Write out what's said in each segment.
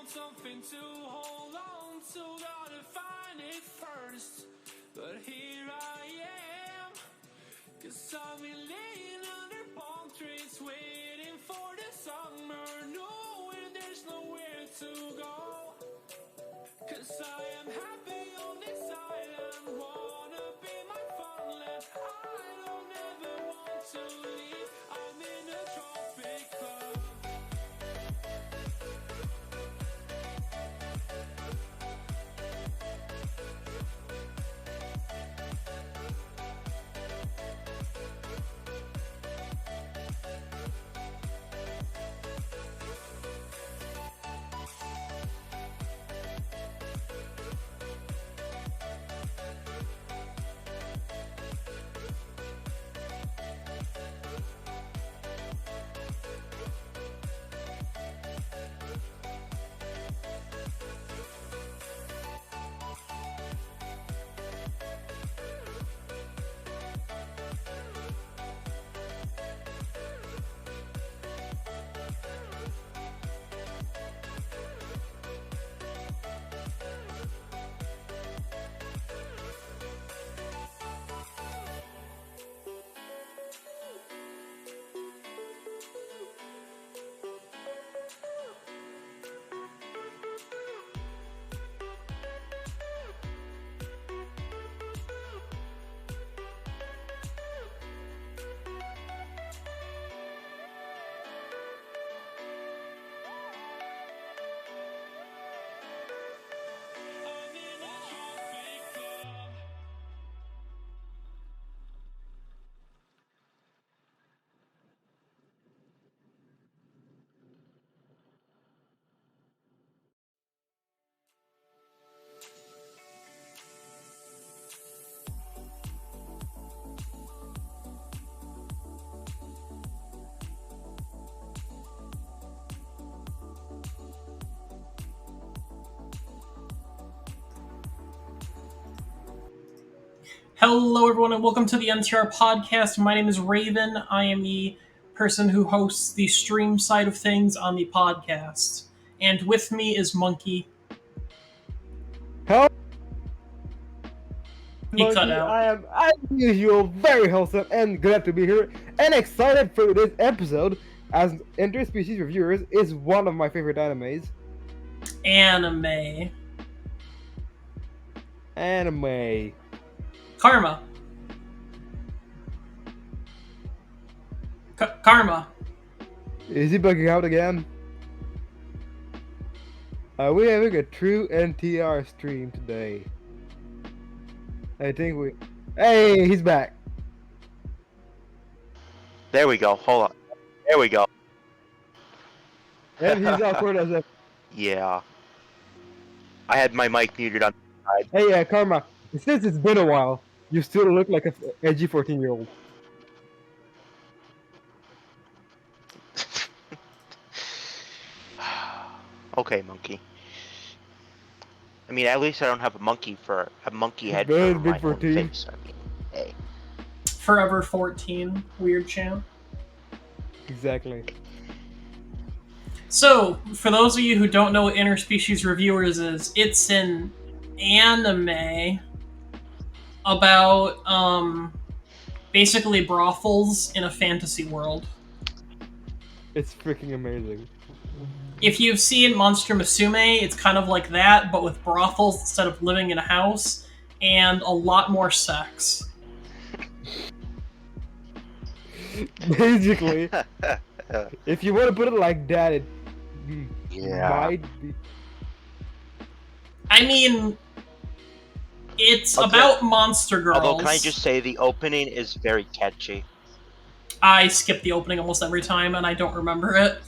Something to hold on to, gotta find it first. But here I am, 'cause I've been laying under palm trees, waiting for the summer, knowing there's nowhere to go. 'Cause I am happy on this island, wanna be my funland. I don't ever want to leave, I'm in a tropic club. Hello, everyone, and welcome to the NTR podcast. My name is Raven. I am the person who hosts the stream side of things on the podcast. And with me is Monkey. Hello, He Monkey. cut out. I am, as usual, very wholesome and glad to be here and excited for this episode, as Interspecies Reviewers is one of my favorite animes. Anime. Karma. Karma. Is he bugging out again? We're having a true NTR stream today. I think we. Hey, he's back. There we go. Hold on. There we go. And he's awkward as a. Yeah. I had my mic muted on the side. Hey, Karma. Since it's been a while, you still look like a edgy 14-year-old. Okay, monkey. I mean, at least I don't have a monkey head Good, for big my 14. own face. I mean, hey. Forever 14, weird champ. Exactly. So, for those of you who don't know what Interspecies Reviewers is, it's an anime about, basically brothels in a fantasy world. It's freaking amazing. If you've seen Monster Musume, it's kind of like that, but with brothels instead of living in a house, and a lot more sex. Basically, if you want to put it like that, it Yeah. might be. I mean, it's Okay. about monster girls. Although, can I just say the opening is very catchy. I skip the opening almost every time, and I don't remember it.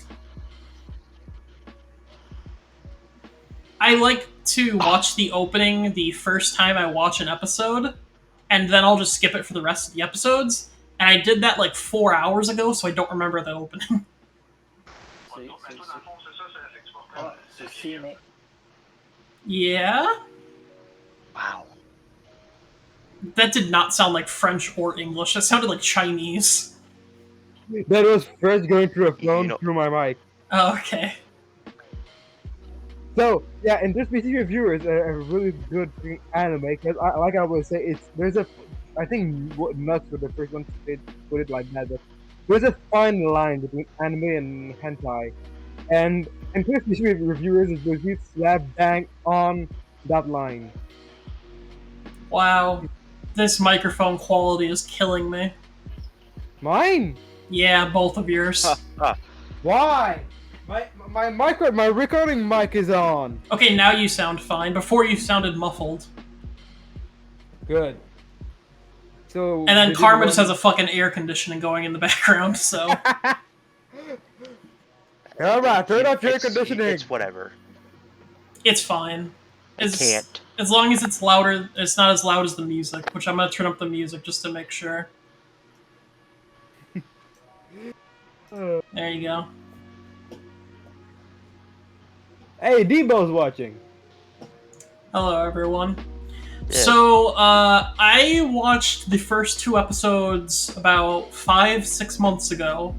I like to watch the opening the first time I watch an episode, and then I'll just skip it for the rest of the episodes. And I did that like 4 hours ago, so I don't remember the opening. Ceci, mec. Yeah? Wow. That did not sound like French or English. That sounded like Chinese. That was first going through a phone know- through my mic. Oh, okay. So yeah, Interspecies Reviewers are a really good anime because, like I would say, I think nuts were the first one to put it like that. But there's a fine line between anime and hentai, and Interspecies Reviewers is basically slap bang on that line. Wow. This microphone quality is killing me. Mine? Yeah, both of yours. Why? My recording mic is on. Okay, now you sound fine. Before you sounded muffled. Good. So. And then Karma just has a fucking air conditioning going in the background, so. Alright, turn off your air It's- conditioning. It's whatever. It's fine. I can't. As long as it's louder, it's not as loud as the music, which I'm gonna turn up the music just to make sure. There you go. Hey, Debo's watching. Hello, everyone. Yeah. So, I watched the first 2 episodes about 5-6 months ago,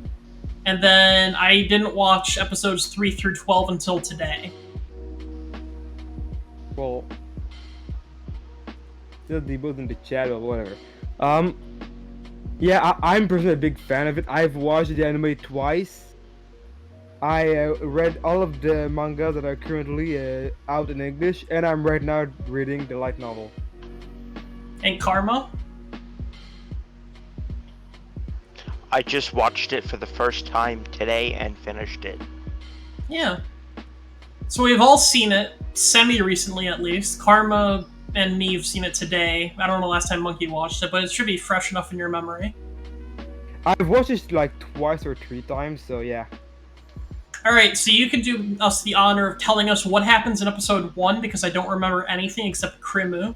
and then I didn't watch episodes 3 through 12 until today. Well, still Debo's in the chat or whatever. Yeah, I'm personally a big fan of it. I've watched the anime twice. I read all of the manga that are currently out in English, and I'm right now reading the light novel. And Karma? I just watched it for the first time today and finished it. Yeah. So we've all seen it, semi-recently at least. Karma and me have seen it today. I don't know the last time Monkey watched it, but it should be fresh enough in your memory. I've watched it like twice or 3 times, so yeah. Alright, so you can do us the honor of telling us what happens in episode 1, because I don't remember anything except Krimu.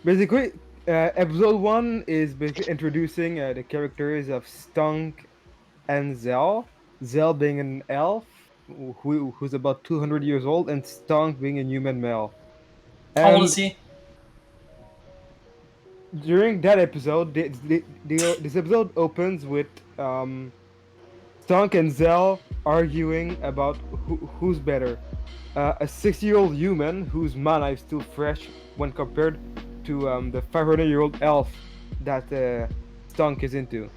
Basically, episode 1 is basically introducing the characters of Stunk and Zell. Zell being an elf who's about 200 years old, and Stunk being a human male. How old And is he? during that episode, this episode opens with Stunk and Zell arguing about who's better. A 60-year-old human whose mana is still fresh when compared to the 500-year-old elf that Stunk is into.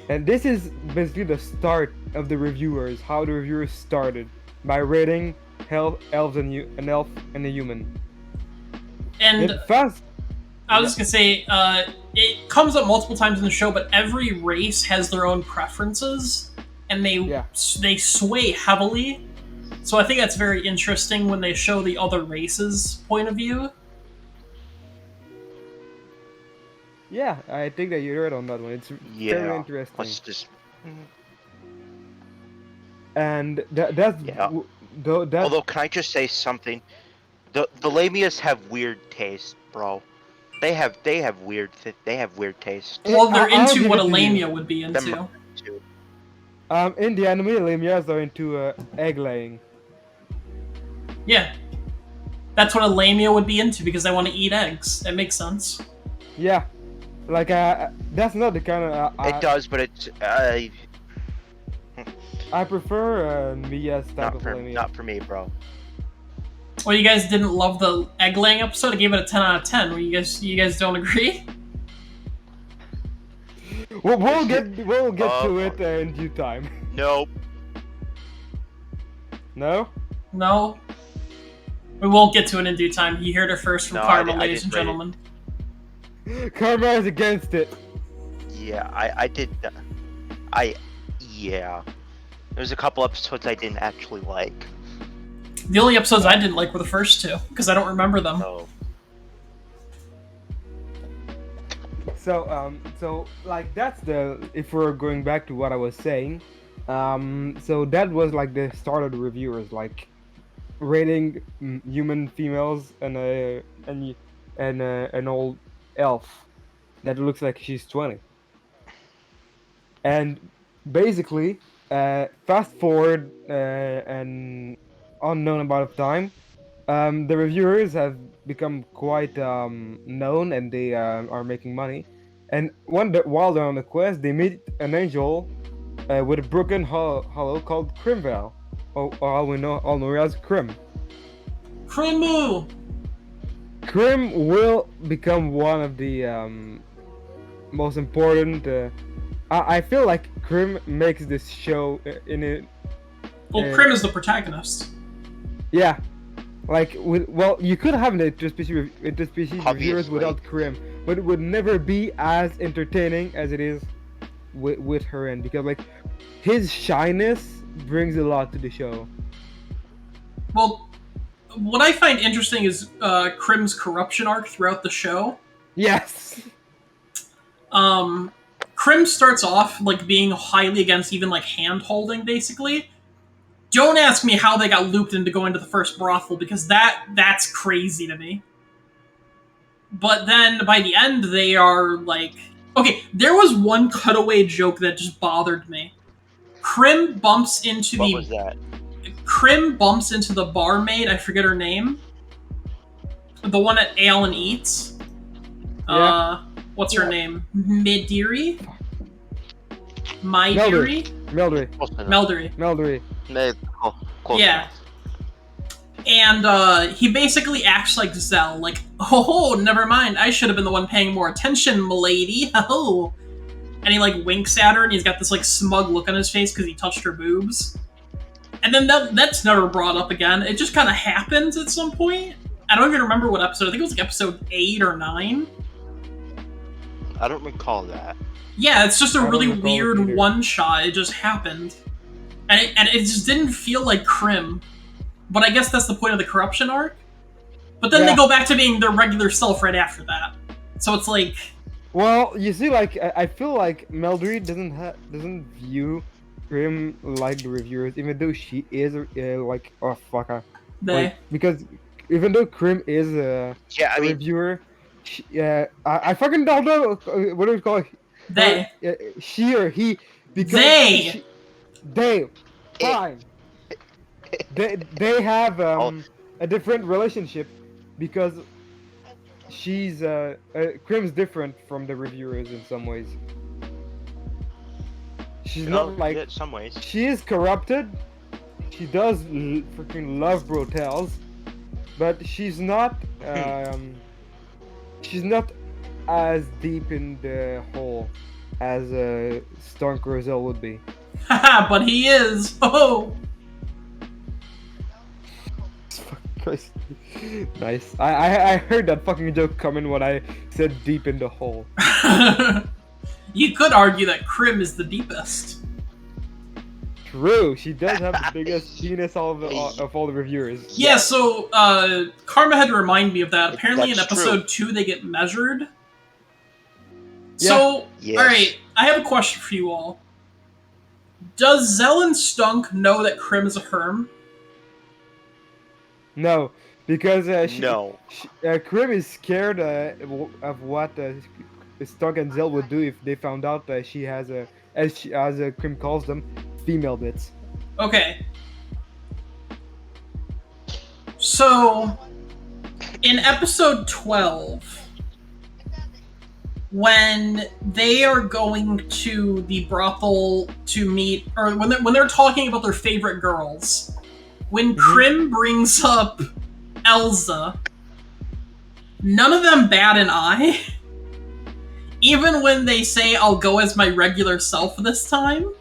And this is basically the start of the reviewers, how the reviewers started, by rating elves and an elf and a human. And Fast. I was just gonna say, it comes up multiple times in the show, but every race has their own preferences, and they sway heavily. So I think that's very interesting when they show the other races' point of view. Yeah, I think that you're right on that one. It's very interesting. Let's just. And that's Yeah. that's Although, can I just say something? The Lamias have weird taste, bro. They have weird taste. Well, they're I'll into give what it a to you. lamia would be Them into. too. In the anime, lamias are into egg laying. Yeah. That's what a lamia would be into because they want to eat eggs. That makes sense. Yeah, like that's not the kind of It does, but it's I prefer Mia's type of lamia. not for me, bro. Well, you guys didn't love the egg laying episode. I gave it a 10 out of 10. You guys don't agree? We'll get to it fuck. in due time. Nope. No. We won't get to it in due time. You heard it first from No, Karma, I ladies and didn't gentlemen. Karma is against it. Yeah, I did. Yeah. There's a couple episodes I didn't actually like. The only episodes I didn't like were the first two because I don't remember them. So. So like that's if we're going back to what I was saying, so that was like the start of the reviewers, like rating human females and an old elf that looks like she's 20, and basically fast forward an unknown amount of time. The reviewers have become quite known, and they are making money. And while they're on the quest, they meet an angel with a broken hollow called Crimval, or all know as Crim. Crimu! Crim will become one of the most important. I feel like Crim makes this show in it. Well, Crim is the protagonist. Yeah. Like, you could have an interspecies reviewers without Crim, but it would never be as entertaining as it is with her in, because like his shyness brings a lot to the show. Well, what I find interesting is Crim's corruption arc throughout the show. Yes. Crim starts off like being highly against even like hand holding, basically. Don't ask me how they got looped into going to the first brothel, because that's crazy to me. But then by the end, they are like... Okay, there was one cutaway joke that just bothered me. Crim bumps into What was that? Crim bumps into the barmaid, I forget her name. The one at Ale and Eats. Yeah. What's her name? Midiri? Meldery. Meldery. Close Yeah. enough. And he basically acts like Zell, like, oh, never mind, I should have been the one paying more attention, m'lady, oh. And he, like, winks at her, and he's got this, like, smug look on his face because he touched her boobs. And then that's never brought up again. It just kind of happens at some point. I don't even remember what episode. I think it was, like, episode 8 or 9. I don't recall that. Yeah, it's just a really weird either. one-shot. It just happened. And it just didn't feel like Crim. But I guess that's the point of the corruption arc. But then they go back to being their regular self right after that. So it's like... Well, you see, like, I feel like Meldery doesn't view Crim like the reviewers, even though she is, like, oh, fuck. Like, because even though Crim is a reviewer, I fucking don't know what do we call it? She or he. Because they. Fine. They have a different relationship because she's Crim's different from the reviewers in some ways. She's not like in some ways. She is corrupted. She does freaking love brotels, but she's not as deep in the hole as Stonk Roselle would be. Haha, but he is. Oh. Christ. Nice. I heard that fucking joke coming when I said deep in the hole. You could argue that Crim is the deepest. True, she does have the biggest penis of all the reviewers. Yeah, so Karma had to remind me of that. Apparently in That's episode 2 they get measured. Yeah. So, Yes. alright, I have a question for you all. Does Zell and Stunk know that Krim is a herm? No, because No. Krim is scared of what Stunk and Zell would do if they found out that she has as Krim calls them, female bits. Okay. So, in episode 12, when they are going to the brothel to meet, or when they're talking about their favorite girls, when Krim brings up Elsa, none of them bat an eye. Even when they say, I'll go as my regular self this time.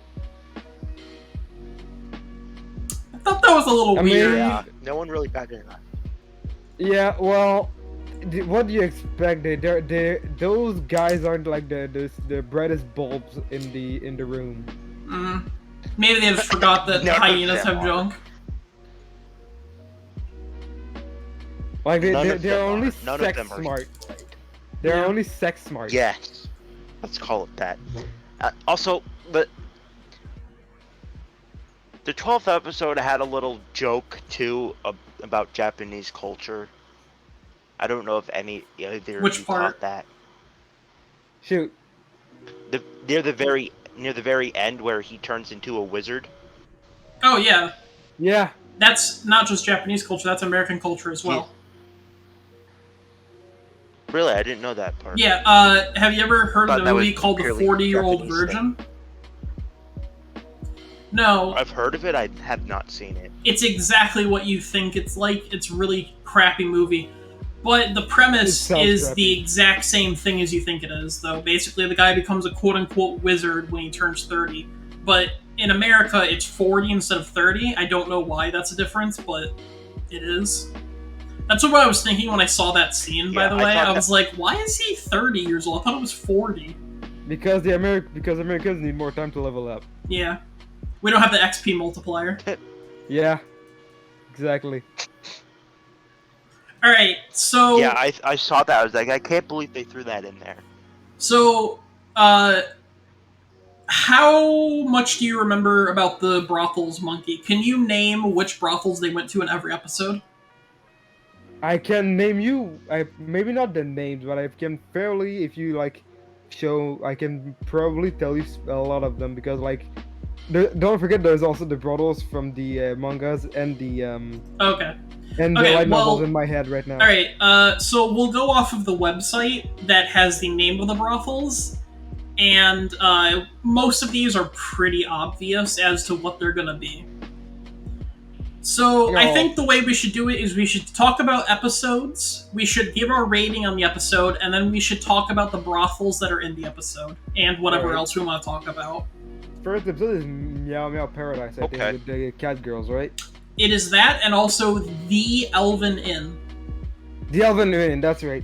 I thought that was a little weird. Yeah, no one really batted an eye. Yeah, well, what do you expect? Those guys aren't like the brightest bulbs in the room. Maybe they just forgot that None of hyenas them have are. junk. Like None of they're them only are. None of sex them are. smart. They're Yeah. only sex smart. Yes. Let's call it that. Also, the 12th episode had a little joke too about Japanese culture. I don't know if either Which of you part? caught that. Shoot. Near the very end where he turns into a wizard. Oh yeah, Yeah. that's not just Japanese culture, that's American culture as well. Really, I didn't know that part. Yeah, have you ever heard Thought of the that movie was called The purely 40-Year-Old Japanese Virgin? No, I've heard of it. I have not seen it. it's exactly what you think it's like. It's a really crappy movie. But the premise It sounds is crappy. the exact same thing as you think it is, though. Basically, the guy becomes a quote-unquote wizard when he turns 30. But in America, it's 40 instead of 30. I don't know why that's a difference, but it is. That's what I was thinking when I saw that scene, by Yeah, the I way. thought I was like, why is he 30 years old? I thought it was 40. Because Americans need more time to level up. Yeah. We don't have the XP multiplier. Yeah. Exactly. Alright, so... Yeah, I saw that. I was like, I can't believe they threw that in there. So, how much do you remember about the brothels, Monkey? Can you name which brothels they went to in every episode? I can name you. Maybe not the names, but I can fairly, if you like, I can probably tell you a lot of them because like, don't forget there's also the brothels from the mangas and the Okay. and Okay, the light well- novels in my head right now. Alright, so we'll go off of the website that has the name of the brothels, and most of these are pretty obvious as to what they're gonna be. So, I No. think the way we should do it is we should talk about episodes, we should give our rating on the episode, and then we should talk about the brothels that are in the episode, and whatever Alright. else we want to talk about. First episode is Meow Meow Paradise, I Okay. think, with the cat girls, right? It is that, and also the Elven Inn. The Elven Inn, that's right.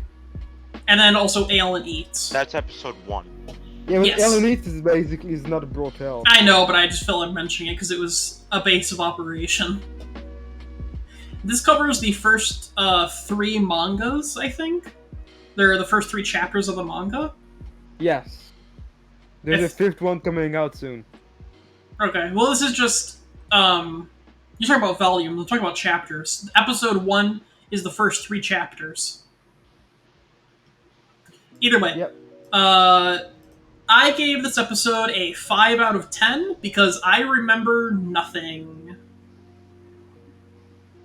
And then also Ale and Eats. That's episode 1. Yeah, but Yes. Elven Inn is basically is not a brothel. I know, but I just felt like mentioning it because it was a base of operation. This covers the first 3 mangas, I think. They're the first 3 chapters of the manga. Yes. There's If- a 5th one coming out soon. Okay, well this is just, you're talking about volumes, I'm talking about chapters. Episode 1 is the first 3 chapters. Either way. Yep. I gave this episode a 5 out of 10 because I remember nothing.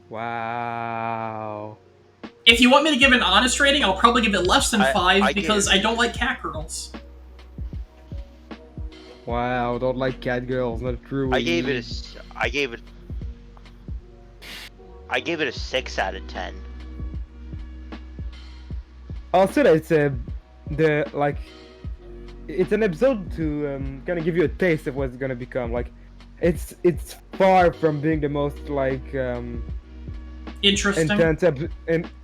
Wow. If you want me to give an honest rating, I'll probably give it less than I 5 because gave- I don't like cat girls. Wow, don't like cat girls, not true. I gave it a 6 out of 10. I'll say that it's it's an episode to kind of give you a taste of what it's gonna become. Like, it's far from being the most like Interesting.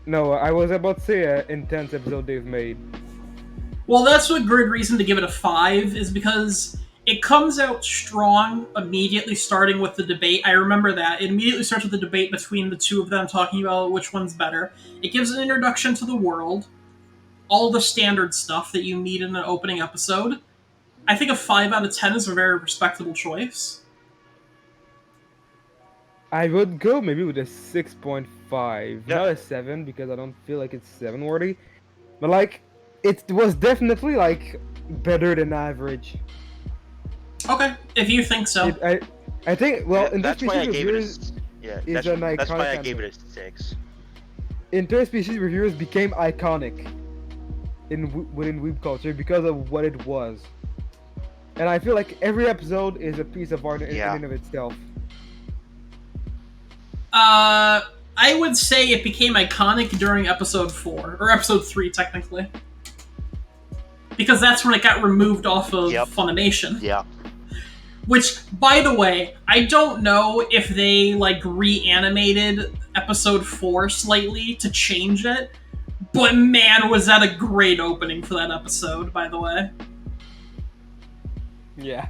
no, I was about to say intense episode they've made. Well, that's a good reason to give it a 5, is because it comes out strong immediately, starting with the debate. I remember that. It immediately starts with the debate between the two of them talking about which one's better. It gives an introduction to the world, all the standard stuff that you need in an opening episode. I think a 5 out of 10 is a very respectable choice. I would go maybe with a 6.5, Yeah. not a 7 because I don't feel like it's 7 worthy, but like it was definitely like better than average. Okay, if you think so. I think well, That's why I Interspecies gave it Reviewers, a is an that's why I iconic gave it a 6. Interspecies Reviewers became iconic within weeb culture because of what it was, and I feel like every episode is a piece of art in and of itself. I would say it became iconic during episode 4, or episode 3, technically. Because that's when it got removed off of Funimation. Yeah. Which, by the way, I don't know if they, like, reanimated episode 4 slightly to change it, but man, was that a great opening for that episode, by the way. Yeah.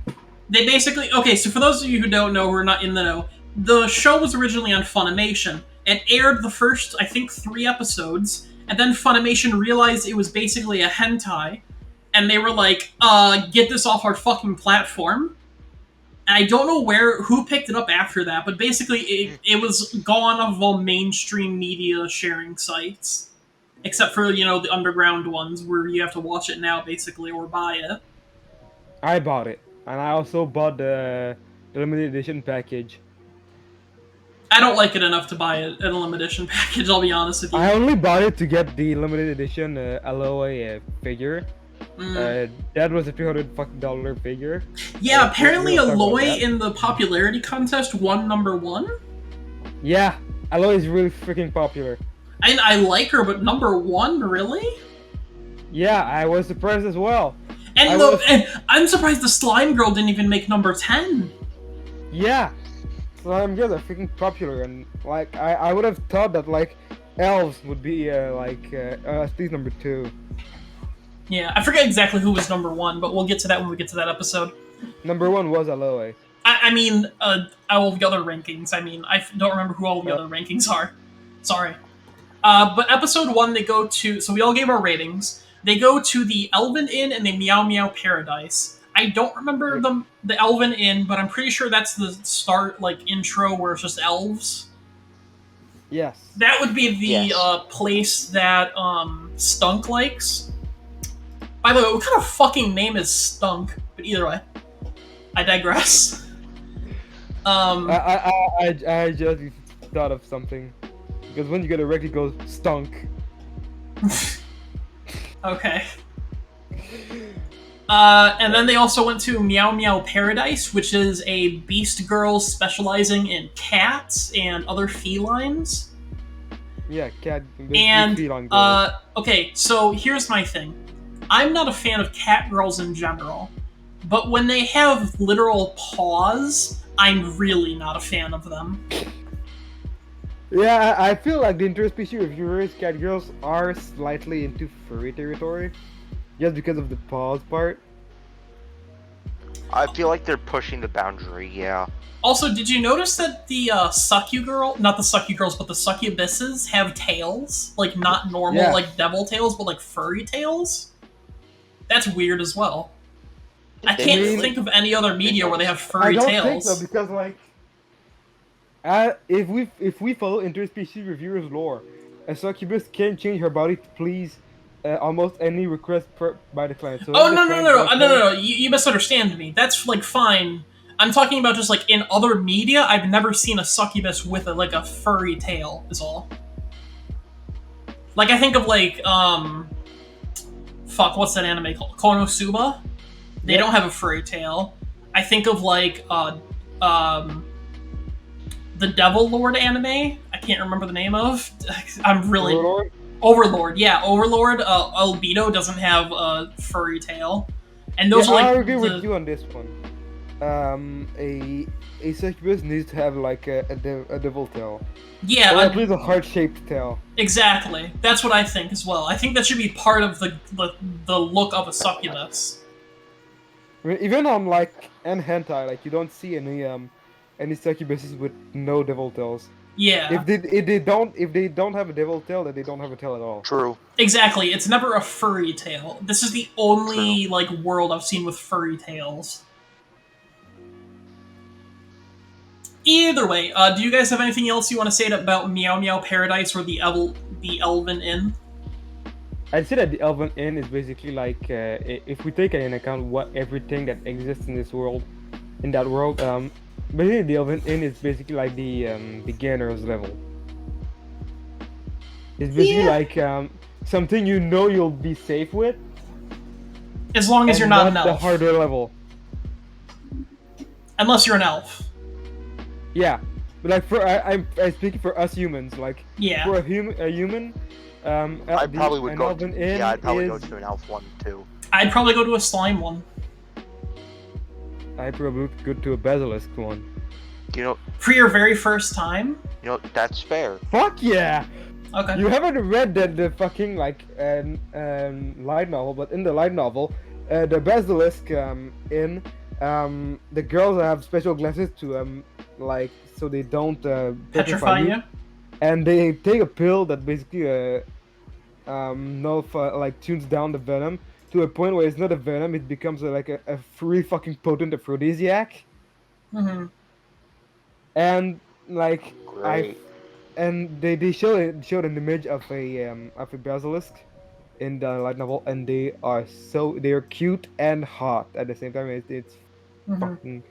They basically... Okay, so for those of you who don't know, who are not in the know, the show was originally on Funimation, and aired the first, I think, 3 episodes, and then Funimation realized it was basically a hentai, and they were like, get this off our fucking platform. And I don't know who picked it up after that, but basically it was gone off all mainstream media sharing sites. Except for, the underground ones, where you have to watch it now, basically, or buy it. I bought it, and I also bought the limited edition package. I don't like it enough to buy it at a limited edition package, I'll be honest with you. I only bought it to get the limited edition Aloe figure. That was a $300 figure. Yeah, apparently Aloy in the popularity contest won #1. Yeah, Aloy is really freaking popular. I like her, but #1, really? Yeah, I was surprised as well. And I'm surprised the Slime Girl didn't even make #10. Yeah, Slime Girls are freaking popular, and like I would have thought that like elves would be at least #2. Yeah, I forget exactly who was #1, but we'll get to that when we get to that episode. #1 was Aloe. I mean, all the other rankings. I mean, I don't remember who all the other rankings are. Sorry. But episode 1, they go to... So we all gave our ratings. They go to the Elven Inn and the Meow Meow Paradise. I don't remember the Elven Inn, but I'm pretty sure that's the start, intro where it's just elves. Yes. That would be the place that Stunk likes. By the way, what kind of fucking name is Stunk? But either way, I digress. I just thought of something, because when you get erect, it goes stunk. Okay. And then they also went to Meow Meow Paradise, which is a beast girl specializing in cats and other felines. Yeah, cat. And okay, so here's my thing. I'm not a fan of cat girls in general, but when they have literal paws, I'm really not a fan of them. Yeah, I feel like the Interspecies Reviewers cat girls are slightly into furry territory, just because of the paws part. I feel like they're pushing the boundary, yeah. Also, did you notice that the not the Succu girls, but the succubusses have tails? Like, not normal, like, devil tails, but, like, furry tails? That's weird as well. I can't think of any other media where they have furry tails. I don't think so, because, like, if we follow Interspecies Reviewers lore, a succubus can change her body to please almost any request by the client. So no, you misunderstand me. That's, like, fine. I'm talking about just, like, in other media, I've never seen a succubus with, a furry tail, is all. Like, I think of, like, fuck, what's that anime called? Konosuba? They don't have a furry tail. I think of, like, the Devil Lord anime. I can't remember the name of. I'm really... Overlord, yeah. Overlord, Albedo doesn't have a furry tail. And those are, like... I agree with you on this one. A succubus needs to have, like, a devil tail. Yeah, or at least a heart-shaped tail. Exactly. That's what I think as well. I think that should be part of the look of a succubus. I mean, even on like and hentai, like you don't see any succubuses with no devil tails. Yeah, If they don't have a devil tail, then they don't have a tail at all. True. exactly. It's never a furry tail. This is the only like world I've seen with furry tails. Either way, do you guys have anything else you want to say about Meow Meow Paradise or the Elven Inn? I'd say that the Elven Inn is basically like if we take into account what everything that exists in this world, in that world, basically the Elven Inn is basically like the beginner's level. It's basically like something you know you'll be safe with, As long as and you're not an the elf. harder level. Unless you're an elf. Yeah, but like I'm speaking for us humans. Like Yeah. for a human, I probably would an go. Elven Inn Yeah, I'd probably go is- to an elf one too. I'd probably go to a slime one. I probably would go to a basilisk one. You For your very first time? know, that's fair. Fuck yeah! Okay. You haven't read the fucking like light novel, but in the light novel, the basilisk in the girls have special glasses to like so they don't Petrify you? and they take a pill that basically like tunes down the venom to a point where it's not a venom, it becomes like a really fucking potent aphrodisiac, Mm-hmm. and like Great. and they showed an image of a basilisk in the light novel, and they are cute and hot at the same time. It's Mm-hmm. fucking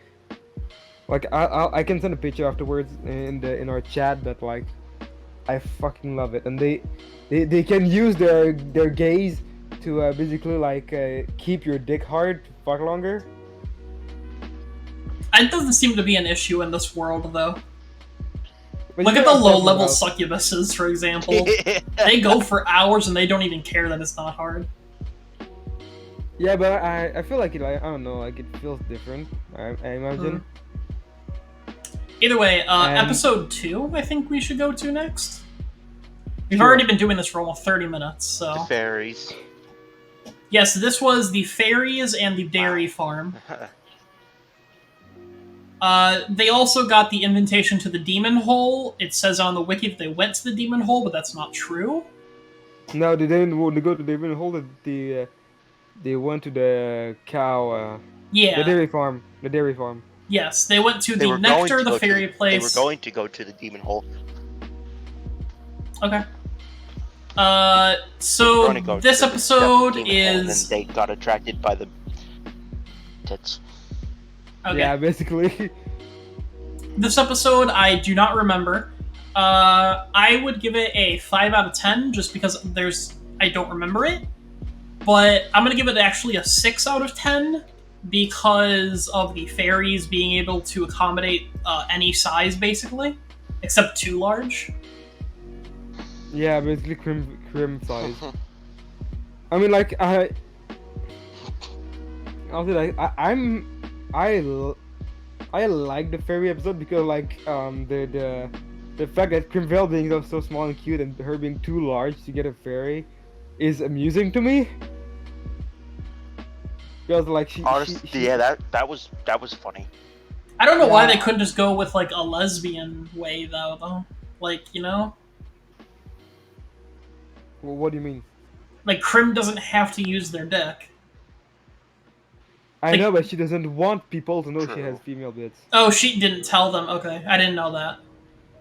like I can send a picture afterwards in our chat, but like I fucking love it, and they can use their gaze to basically like keep your dick hard to fuck longer. It doesn't seem to be an issue in this world, though. But Look you at know the what I'm talking low-level about. succubuses, for example. They go for hours and they don't even care that it's not hard. Yeah, but I feel like I don't know, like it feels different. I imagine. Either way, And- episode 2, I think we should go to next. We've Sure. already been doing this for almost 30 minutes, The so... fairies. Yes, this was the fairies and the dairy farm. They also got the invitation to the demon hole. It says on the wiki that they went to the demon hole, but that's not true. No, they didn't want to go to. They didn't hold it. They went to the cow. Yeah. The dairy farm. The dairy farm. Yes, they went to They the were going Nectar, to the go to fairy They place. were going to go to the demon hole. Okay. They So were gonna go this to the episode demon hole, and is... then they got attracted by the tits. Okay. Yeah, basically. This episode, I do not remember. I would give it a 5 out of 10, just because I don't remember it. But I'm going to give it actually a 6 out of 10, because of the fairies being able to accommodate any size, basically. Except too large. Yeah, basically crim size. I mean, like I'll say like I like the fairy episode because like the fact that Crimvale being so small and cute and her being too large to get a fairy is amusing to me. Because like Honestly, she yeah, that was funny. I don't know why Yeah. they couldn't just go with, like, a lesbian way, though. Like, you know? Well, what do you mean? Like, Crim doesn't have to use their dick. I Like- know, but she doesn't want people to know she True. has female bits. Oh, she didn't tell them. Okay, I didn't know that.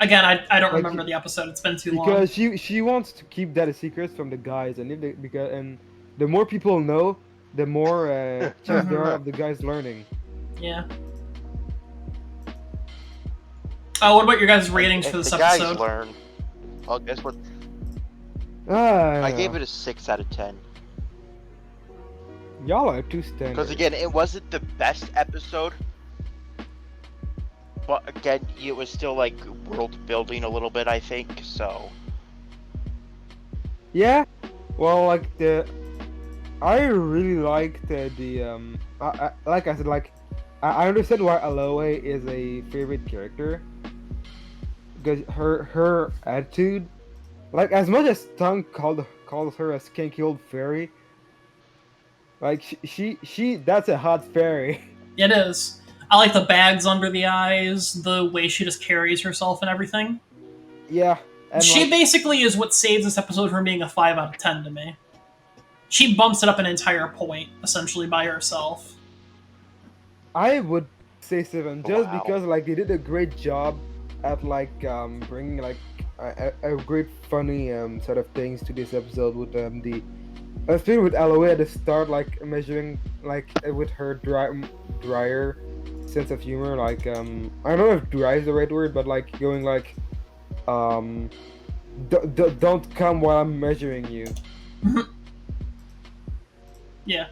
Again, I don't Like, remember the episode. It's been too long. Because she wants to keep that a secret from the guys, and and the more people know, the more chance there are of the guys learning. Yeah. What about your guys' ratings If for this the guys episode? learn. Well, guess what? Ah, I gave it a 6 out of 10. Y'all are too standard. Because again, it wasn't the best episode. But again, it was still like world building a little bit, I think. So Yeah, well, like I really liked like I said, like I understand why Aloe is a favorite character because her attitude, like as much as Tongue calls her a skanky old fairy, Like she that's a hot fairy. It is. I like the bags under the eyes, the way she just carries herself and everything. Yeah, and She like, basically is what saves this episode from being a 5 out of 10 to me. She bumps it up an entire point, essentially, by herself. I would say 7 just Wow. because like they did a great job at like bringing like a great funny sort of things to this episode with the especially with Aloe at the start, like measuring like with her drier sense of humor, like I don't know if dry is the right word, but like going like um don't come while I'm measuring you. Yeah.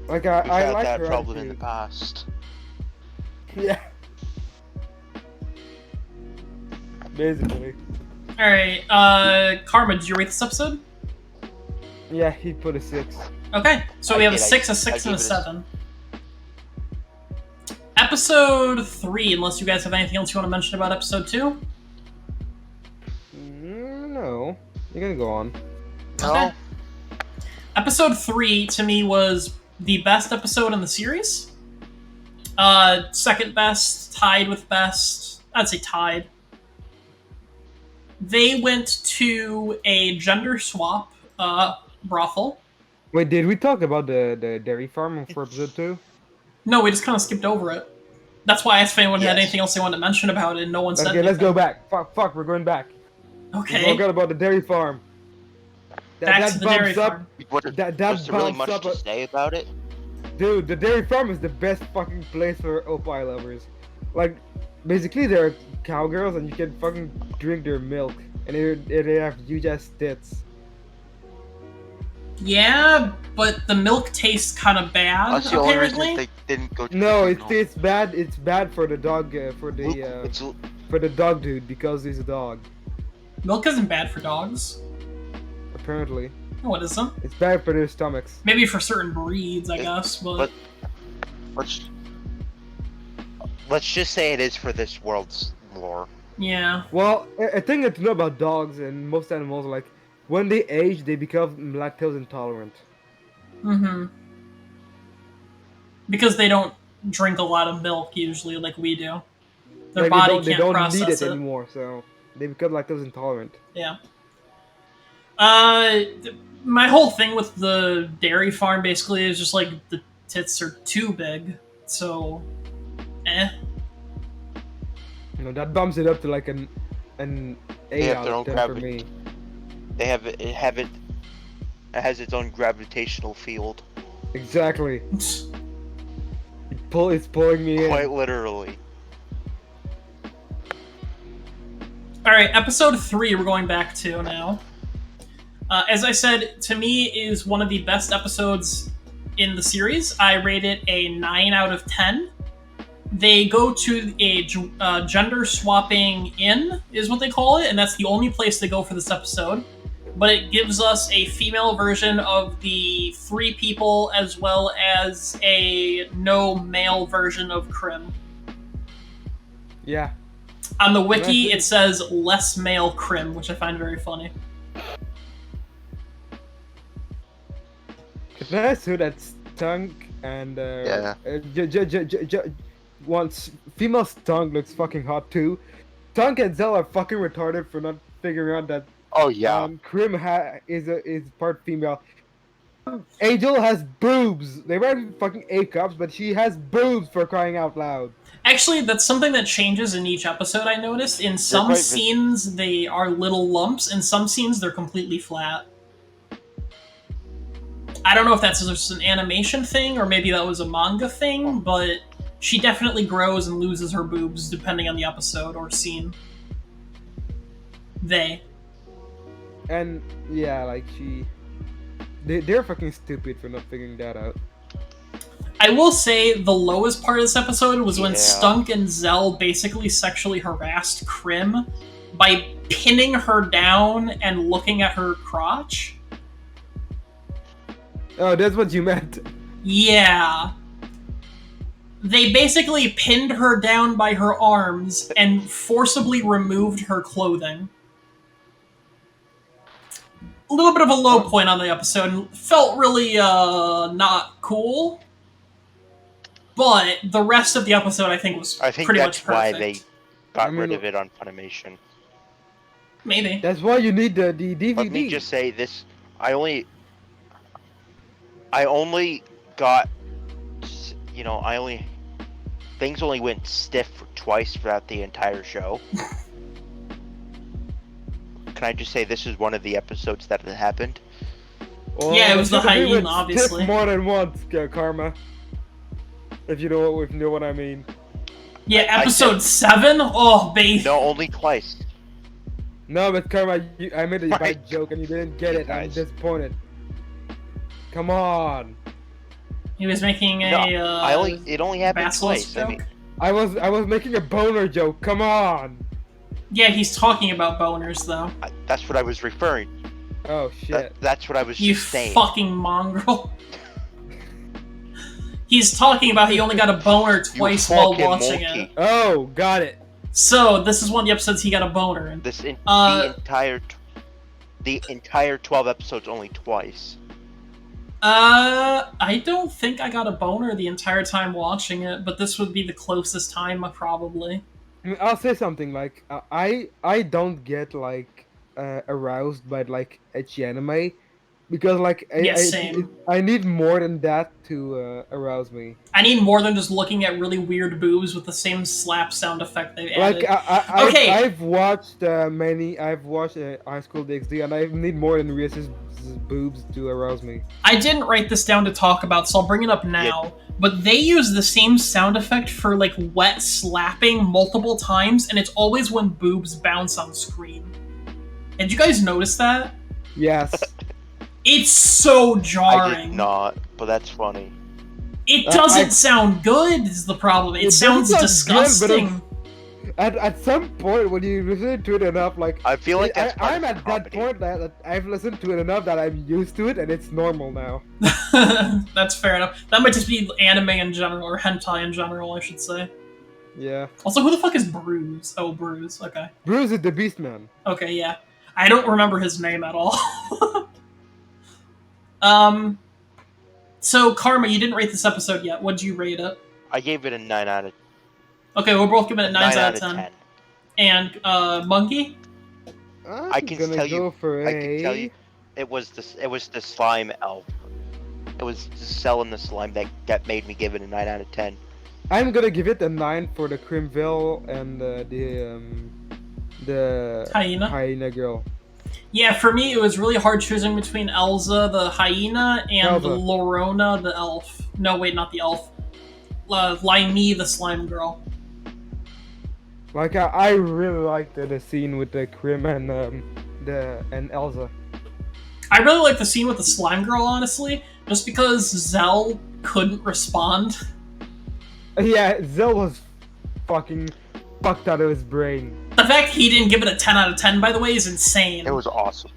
Like We've I had like that her problem in the attitude. past. Yeah. Basically. Alright, Karma, did you rate this episode? Yeah, he put a 6. Okay, so I we have a did, 6, a I 6, and a gave it a 7. Episode 3, unless you guys have anything else you want to mention about episode 2? No. You're gonna go on. No. Okay. Episode 3, to me, was the best episode in the series. Second best, tied with best. I'd say tied. They went to a gender swap brothel. Wait, did we talk about the dairy farm for episode 2? No, we just kind of skipped over it. That's why I asked if anyone had Yes. anything else they wanted to mention about it, and no one said Okay, anything. let's go back. Fuck, we're going back. We Okay, forgot about the dairy farm. back to the dairy bumps up, farm. What, That was there really bumps much up to say about it? Dude, the dairy farm is the best fucking place for opie lovers. Like, basically they're cowgirls and you can fucking drink their milk. And they have huge ass tits. Yeah, but the milk tastes kind of bad, That's the only reason apparently. they didn't go to No, the it's funeral. it's bad. It's bad for the dog. For Luke, the dog dude because he's a dog. Milk isn't bad for dogs. Apparently, No, it isn't. it's bad for their stomachs. Maybe for certain breeds, I guess, but... let's just say it is for this world's lore. Yeah. Well, a thing that to know about dogs and most animals, like when they age, they become lactose intolerant. Mm-hmm. Because they don't drink a lot of milk, usually, like we do. Their Like, body they can't don't process need it it. anymore, so they become lactose intolerant. Yeah. My whole thing with the dairy farm basically is just like the tits are too big, so, You know, that bumps it up to like an They 8 have out their of own 10 for gravity. me. They have it. It has its own gravitational field, Exactly. It's pulling me in. quite literally. All right, episode 3 we're going back to now. As I said, to me is one of the best episodes in the series. I rate it a 9 out of 10. They go to a gender swapping inn, is what they call it, and that's the only place they go for this episode. But it gives us a female version of the 3 people as well as a no male version of Krim. Yeah. On the wiki, it says less male Krim, which I find very funny. It's nice too that Stunk and once female Stunk looks fucking hot too. Stunk and Zell are fucking retarded for not figuring out that Oh yeah. Krim is part female. Angel has boobs. They might be fucking A cups, but she has boobs for crying out loud. Actually, that's something that changes in each episode, I noticed. In some quite scenes, they are little lumps. In some scenes, they're completely flat. I don't know if that's just an animation thing, or maybe that was a manga thing, but she definitely grows and loses her boobs depending on the episode or scene. And yeah, like they're fucking stupid for not figuring that out. I will say the lowest part of this episode was when Yeah. Stunk and Zell basically sexually harassed Krim by pinning her down and looking at her crotch. Oh, that's what you meant. Yeah. They basically pinned her down by her arms and forcibly removed her clothing. a little bit of a low point on the episode, and felt really not cool. But the rest of the episode, I think, was I think pretty that's much why perfect. they got I mean, rid of it on Funimation. Maybe. That's why you need the DVD. Let me just say this: I only got, things only went stiff twice throughout the entire show. Can I just say this is one of the episodes that had happened? Well, Yeah, it was the DVD hyena, went obviously. stiff more than once, Karma. If you know what I mean. Yeah, I episode 7? Oh, baby. No, only twice. No, but Karma, I made a Right. bad joke and you didn't get You it. I'm guys. disappointed. Come on. He was making a, No, it only happened Basilisk twice. I joke? mean, I was making a boner joke. Come on. Yeah, he's talking about boners, though. that's what I was referring. Oh shit. That's what I was You just saying. fucking mongrel. He's talking about he only got a boner twice while fucking watching monkey. it. Oh, got it. So, this is one of the episodes he got a boner in. The entire 12 episodes only twice. I don't think I got a boner the entire time watching it, but this would be the closest time, probably. I mean, I'll say something like I don't get like aroused by like ecchi anime because like Yeah, same. I need more than that to arouse me. I need more than just looking at really weird boobs with the same slap sound effect they've added. Like Okay. I've watched I've watched High School DxD and I need more than Rias's boobs to arouse me. I didn't write this down to talk about, so I'll bring it up now. But they use the same sound effect for like wet slapping multiple times, and it's always when boobs bounce on screen. Did you guys notice that? Yes. It's so I jarring. did not, but that's funny. It doesn't sound good, is the problem. It sounds doesn't sound good, disgusting. At some point when you listen to it enough, like I feel like that's part I'm of at the that comedy. point that I've listened to it enough that I'm used to it and it's normal now. That's fair enough. That might just be anime in general, or hentai in general, I should say. Yeah. Also, who the fuck is Bruce? Oh, Bruce. Okay. Bruce is the Beast Man. Okay, yeah. I don't remember his name at all. So, Karma, you didn't rate this episode yet. What'd you rate it? I gave it a 9 out of Okay, we're both giving it 9 out of 10. 10. And, Monkey? I'm can gonna tell you- go for I can tell you, it was the slime elf. It was the cell in the slime that made me give it a 9 out of 10. I'm gonna give it a 9 for the Crimville and the Hyena? girl. Yeah, for me, it was really hard choosing between Elza, the hyena, and Elza. Lorona, the elf. No, wait, not the elf. Limey, the slime girl. Like I really liked the scene with the Crim and Elsa. I really like the scene with the slime girl, honestly, just because Zell couldn't respond. Yeah, Zell was fucking fucked out of his brain. The fact he didn't give it a 10 out of 10, by the way, is insane. It was awesome.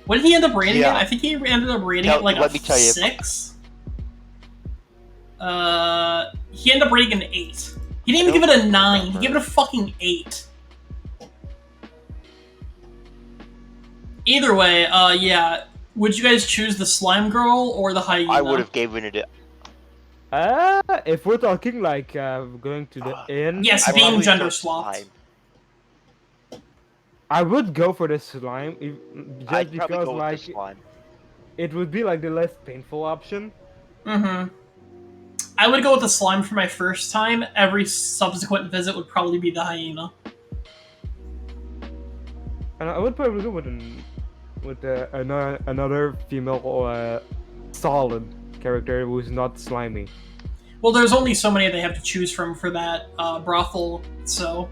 What did he end up rating Yeah. it? I think he ended up rating it like let a me tell you. 6. He ended up rating it an 8. He didn't even give it a 9. He gave it a fucking 8. Either way, yeah. Would you guys choose the slime girl or the hyena? I would have given it a... If we're talking like going to the inn, Yes, I being probably gender chose swapped. slime. I would go for the slime just I'd probably because go with like the slime. it would be like the less painful option. Mm-hmm. I would go with the slime for my first time. Every subsequent visit would probably be the hyena. And I would probably go with another female solid character who's not slimy. Well, there's only so many they have to choose from for that brothel, so...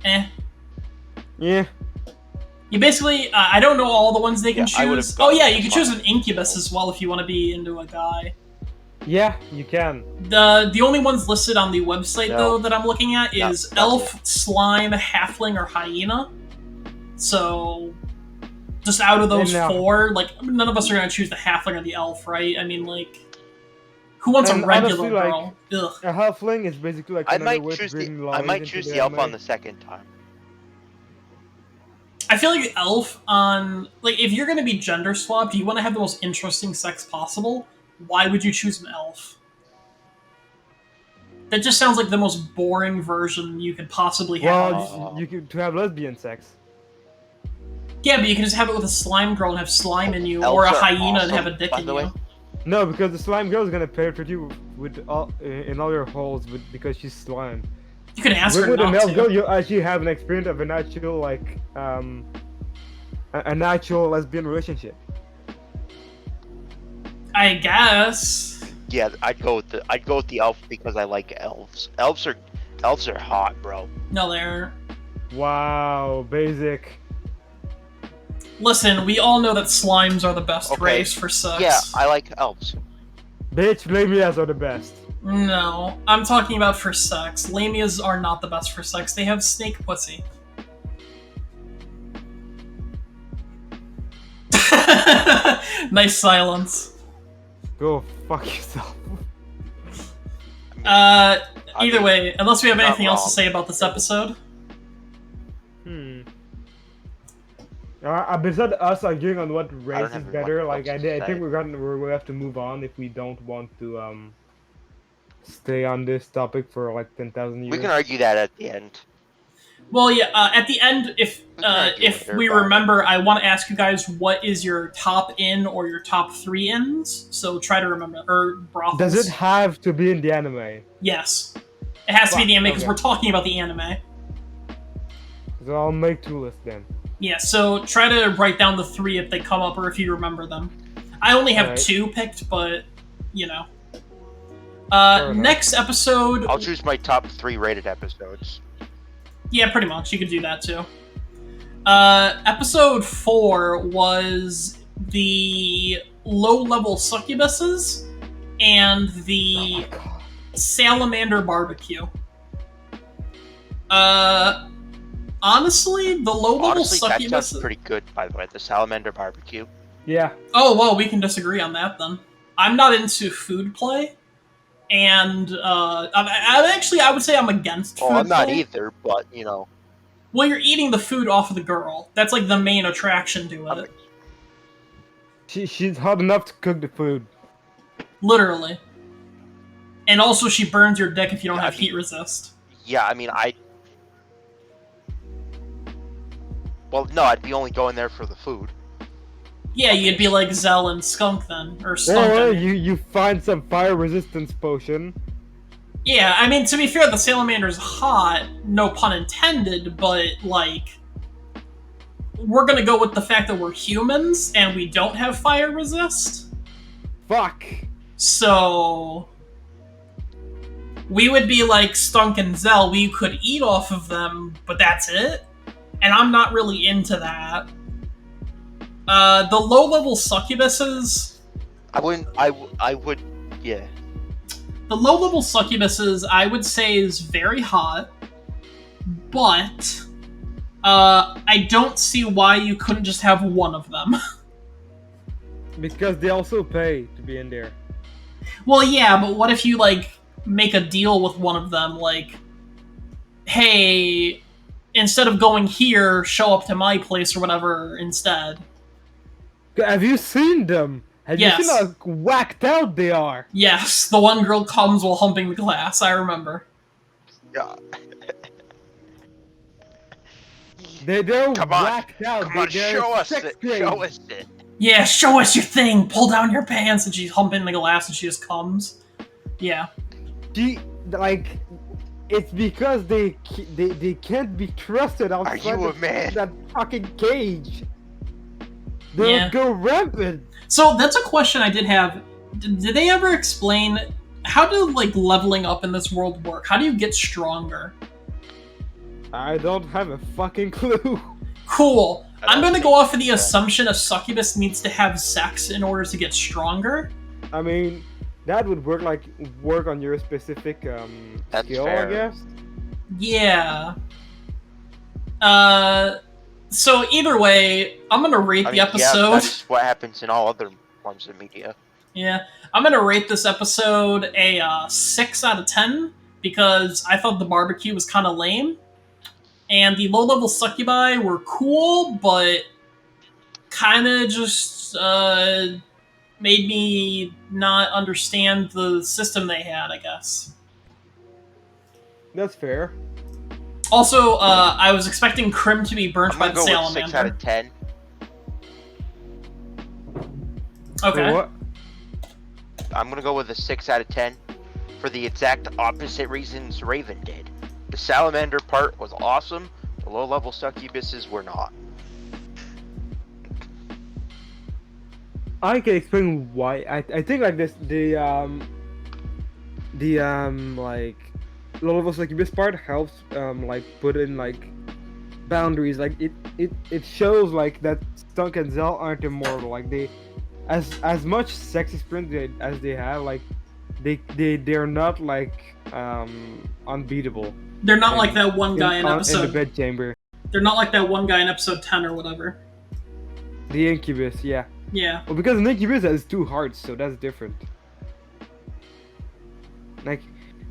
Yeah. You basically... I don't know all the ones they can Yeah, I would've choose. gone Oh yeah, with you can slime. choose an incubus as well if you want to be into a guy. Yeah, you can. The only ones listed on the website, No. though, that I'm looking at No, is not elf, slime, halfling, or hyena. So... Just out of those And, 4, like, none of us are going to choose the halfling or the elf, right? I mean, like... Who wants And a regular honestly, girl? Ugh. A halfling is basically like I another might way to choose bring the lollies into elf anime. on the second time. I feel like elf on like if you're gonna be gender swapped, you want to have the most interesting sex possible. Why would you choose an elf? That just sounds like the most boring version you could possibly have. Well, you could to have lesbian sex. Yeah, but you can just have it with a slime girl and have slime in you, Elves or a are hyena and have a awesome, dick by in the way. you. No, because the slime girl is gonna penetrate you with all in all your holes because she's slime. You can ask her With an not elf girl, to. you actually have an experience of an actual an actual lesbian relationship. I guess. Yeah, I'd go with the elf because I like elves. Elves are hot, bro. No, they're. Wow, basic. Listen, we all know that slimes are the best Okay. race for sex. Yeah, I like elves. Bitch, lamias are the best. No, I'm talking about for sex. Lamias are not the best for sex. They have snake pussy. Nice silence. Go fuck yourself. Either way, unless we have Not anything else to wrong. say about this episode. Besides us arguing on what race is have better, much like I else to think say. we have to move on if we don't want to stay on this topic for like 10,000 years. We can argue that at the end. Well, yeah. At the end, if We can argue later we about it. remember, I want to ask you guys what is your top in or your top 3 ins. So try to remember. Or brothels. Does it have to be in the anime? Yes, it has to be Fuck, the anime because okay. we're talking about the anime. So I'll make 2 lists then. Yeah. So try to write down the 3 if they come up or if you remember them. I only have Alright. 2 picked, but you know. Fair enough. Next episode. I'll choose my top 3 rated episodes. Yeah, pretty much. You could do that too. Episode 4 was the low-level succubuses and Oh the my god. salamander barbecue. Honestly, the low-level Honestly, that sounds succubuses. pretty good, by the way. The salamander barbecue. Yeah. Oh well, we can disagree on that then. I'm not into food play, and I would say I'm against food Oh, I'm not play. either, but you know. Well, you're eating the food off of the girl. That's like the main attraction to it. She's hot enough to cook the food. Literally. And also, she burns your dick if you don't Yeah, have I mean- heat resist. Yeah, I mean, Well, no, I'd be only going there for the food. Yeah, you'd be like Zell and Skunk then, or Skunk. Or I mean. you find some fire resistance potion. Yeah, I mean, to be fair, the salamander's hot, no pun intended, but, like, we're gonna go with the fact that we're humans and we don't have fire resist. Fuck. So we would be like Stunk and Zell, we could eat off of them, but that's it. And I'm not really into that. The low-level succubuses. I would, yeah. The low-level succubuses, I would say, is very hot, but I don't see why you couldn't just have one of them. Because they also pay to be in there. Well, yeah, but what if you, like, make a deal with one of them, like, hey, instead of going here, show up to my place or whatever instead. Have you seen them? Have Yes. you seen how whacked out they are? Yes, the one girl comes while humping the glass, I remember. Yeah. They're Come on, whacked out. Come on, they're show us sixth it. grade. Show us it. Yeah, show us your thing, pull down your pants, and she's humping the glass and she just comes. Yeah. Like, it's because they can't be trusted outside you a man? that fucking cage. They'll Yeah. go rampant. So that's a question I did have. Did they ever explain how do like leveling up in this world work? How do you get stronger? I don't have a fucking clue. Cool. I I'm don't gonna go think off of the so. assumption a succubus needs to have sex in order to get stronger. I mean, that would work on your specific That's skill, fair. I guess. Yeah. So either way, I'm gonna rate I the mean, episode. Yeah, that's what happens in all other forms of media. Yeah, I'm gonna rate this episode a 6 out of 10 because I thought the barbecue was kind of lame. And the low-level succubi were cool, but kind of just made me not understand the system they had, I guess. That's fair. Also, I was expecting Krim to be burnt I'm by gonna the go with 6 out salamander. of 10. Okay. Wait, what? I'm gonna go with a 6 out of 10 for the exact opposite reasons Raven did. The salamander part was awesome. The low-level succubuses were not. I can explain why. I think like this like low level succubus part helps like put in like boundaries. Like it shows like that Stunk and Zell aren't immortal. Like they as much sex experience as they have, like they're not like unbeatable. They're not like that one guy in the episode. bedchamber. They're not like that one guy in episode 10 or whatever. The incubus, yeah. Yeah. Well, because an incubus has 2 hearts, so that's different. Like,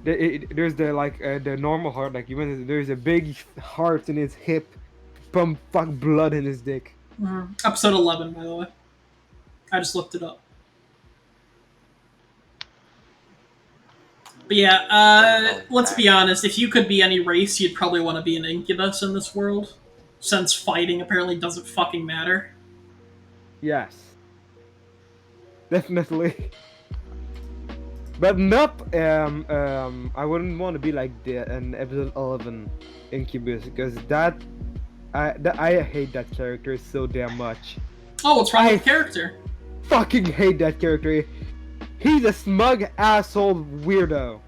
there's the like the normal heart, like you meant there's a big heart in his hip, pump fuck blood in his dick. Mm-hmm. Episode 11, by the way. I just looked it up. But yeah, let's be honest. If you could be any race, you'd probably want to be an incubus in this world, since fighting apparently doesn't fucking matter. Yes. Definitely. But not I wouldn't want to be like an episode 11 incubus because I hate that character so damn much. Oh, what's wrong with the character? Fucking hate that character. He's a smug asshole weirdo.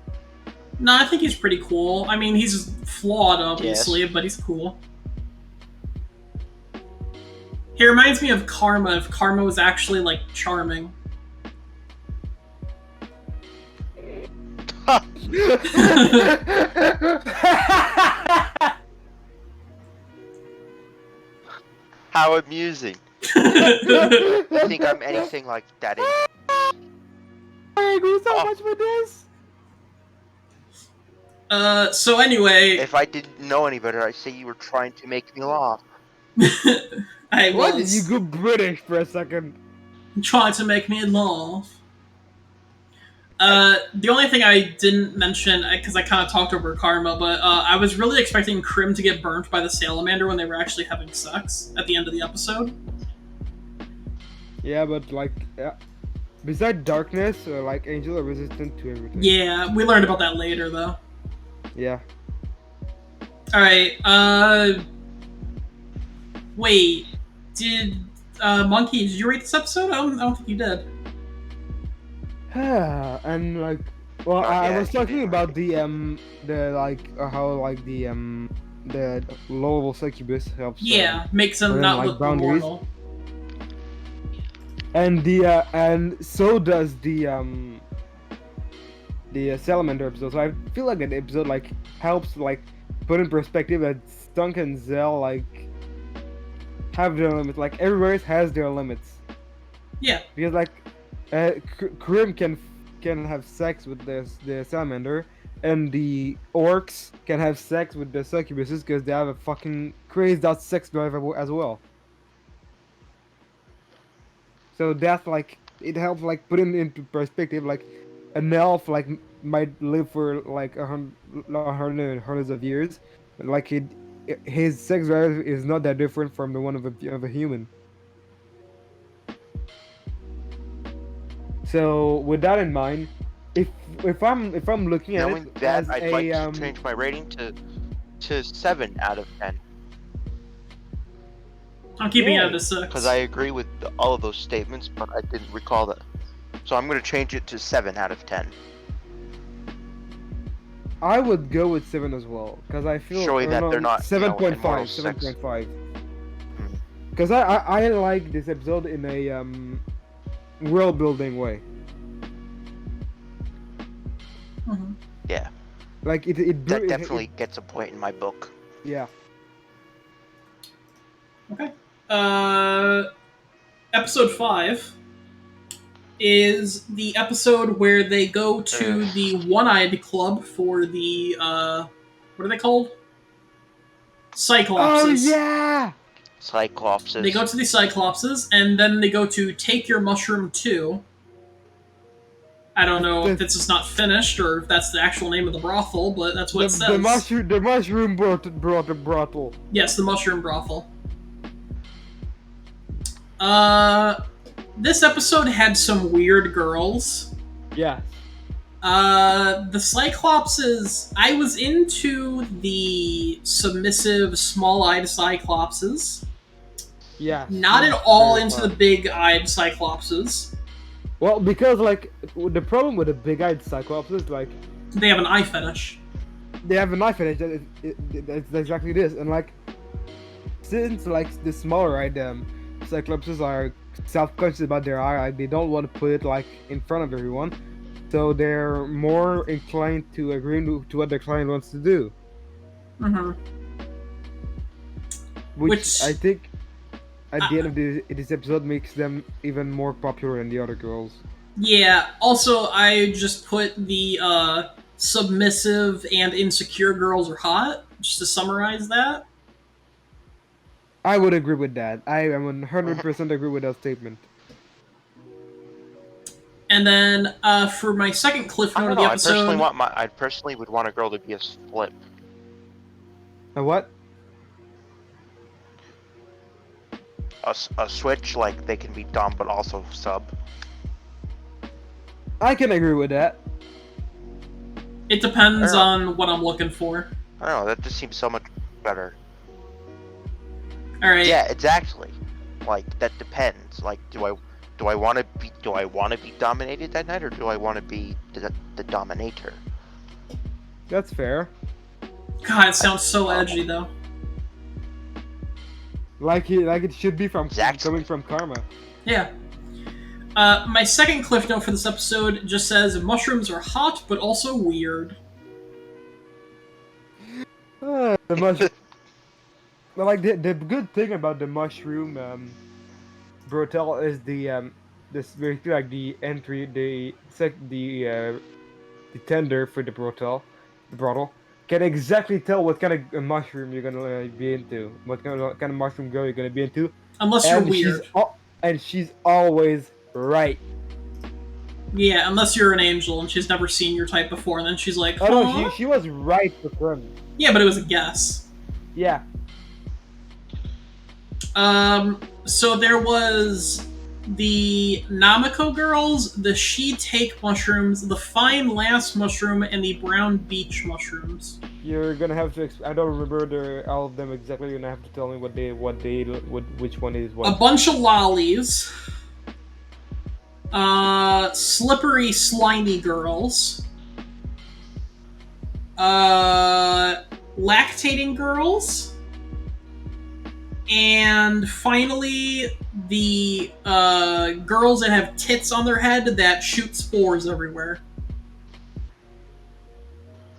No, I think he's pretty cool. I mean, he's flawed, obviously, Yes. but he's cool. He reminds me of Karma if Karma was actually, like, charming. How amusing. I think I'm anything like that. I agree so much with this. So anyway... If I didn't know any better, I'd say you were trying to make me laugh. I What? was. You go British for a second. Trying to make me laugh. The only thing I didn't mention, because I kind of talked over Karma, but I was really expecting Krim to get burnt by the salamander when they were actually having sex at the end of the episode. Yeah, but like, besides darkness, like angels are resistant to everything. Yeah, we learned about that later, though. Yeah. Alright, wait, did, Monkey, did you rate this episode? I don't think you did. And like, well, Not I yet, was you talking didn't about the like how like the low level succubus helps. Yeah, makes him within, not like, look boundaries. mortal. And and so does the salamander episode. So I feel like an episode like helps like put in perspective that Stunk and Zell like have their limits. Like every race has their limits. Yeah. Because like Krim can have sex with the salamander, and the orcs can have sex with the succubuses because they have a fucking crazed out sex drive as well. So that's like it helps like put it into perspective. Like an elf like might live for like hundreds of years, but like his sex drive is not that different from the one of a human. So with that in mind, if I'm looking at Knowing it that, as I'd like to change my rating to 7 out of 10. I'm keeping it Yeah. at a 6. Because I agree with all of those statements, but I didn't recall that. So I'm going to change it to 7 out of 10. I would go with 7 as well because I feel Showing that they're not, you know, 7.5, immortal sex. 7.5. Because I like this episode in a world building way. Mhm. Yeah, Like it that definitely gets a point in my book. yeah. Okay. Episode 5 is the episode where they go to the One-Eyed Club for the, what are they called? Cyclopses. Oh yeah! Cyclopses. They go to the Cyclopses, and then they go to Take Your Mushroom 2. I don't know if this is not finished or if that's the actual name of the brothel, but that's what it says. The mushroom brothel. Yes, the mushroom brothel. This episode had some weird girls. Yeah. The Cyclopses, I was into the submissive, small-eyed Cyclopses. Yeah. Not at all into the big-eyed Cyclopses. Well, because, like, the problem with the big-eyed Cyclops is, like... They have an eye fetish. They have an eye fetish, it's exactly this. And, like, since, like, the smaller-eyed Cyclopses are self-conscious about their eye, they don't want to put it, like, in front of everyone. So they're more inclined to agree to what their client wants to do. Mm-hmm. Which I think... At the end of this episode makes them even more popular than the other girls. Yeah, also I just put the submissive and insecure girls are hot, just to summarize that. I would agree with that. I am 100% agree with that statement. And then for my second cliff note of the episode... I personally would want a girl to be a flip. A what? A switch, like they can be dom but also sub. I can agree with that. It depends on what I'm looking for. I don't know, that just seems so much better. Alright. Yeah, exactly. Like, that depends. Like, do I want to be dominated that night, or do I want to be the dominator? That's fair. God, it sounds so edgy though. Like it should be coming from Karma. Yeah. My second cliff note for this episode just says mushrooms are hot but also weird. The mushroom. Well, like the good thing about the mushroom brothel is the this very like the entry the tender for the brothel can exactly tell what kind of mushroom you're gonna be into, what kind of mushroom girl you're gonna be into. Unless you're weird. And she's always right. Yeah, unless you're an angel and she's never seen your type before, and then she's like, huh? Oh no, she was right for Krim. Yeah, but it was a guess. Yeah. So there was the Namiko girls, the She Take mushrooms, the Fine Lass mushroom, and the Brown Beach mushrooms. You're gonna have to. I don't remember all of them exactly. You're gonna have to tell me which one is what. A bunch of lollies. Slippery, slimy girls. Lactating girls. And finally, the girls that have tits on their head that shoot spores everywhere.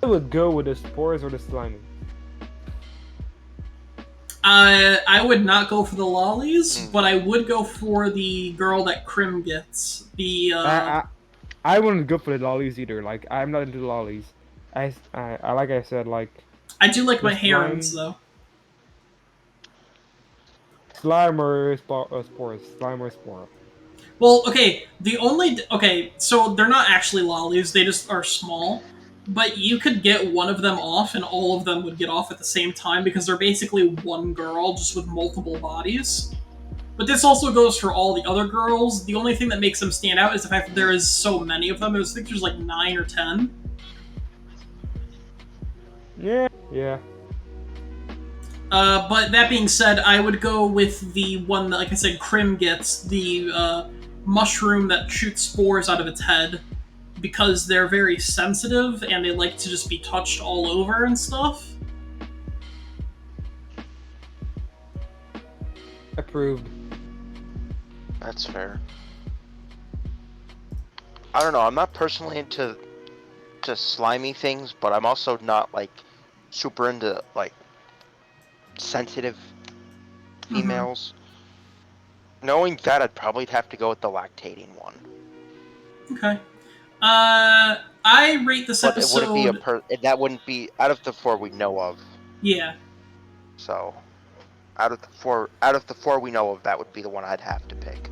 I would go with the spores or the slimy. I would not go for the lollies, but I would go for the girl that Krim gets. The I wouldn't go for the lollies either. Like, I'm not into the lollies. I like I said, like... I do like my herons, though. Slime or spores. Slime or spore. Well, okay, so they're not actually lollies, they just are small. But you could get one of them off, and all of them would get off at the same time, because they're basically one girl, just with multiple bodies. But this also goes for all the other girls. The only thing that makes them stand out is the fact that there is so many of them. I think there's like 9 or 10. Yeah. But that being said, I would go with the one that, like I said, Krim gets, the mushroom that shoots spores out of its head, because they're very sensitive and they like to just be touched all over and stuff. Approved. That's fair. I don't know, I'm not personally into slimy things, but I'm also not, like, super into, like, sensitive females. Knowing that, I'd probably have to go with the lactating one. Okay. I rate this episode... That wouldn't be out of the 4 we know of. Yeah. So, out of the four we know of, that would be the one I'd have to pick.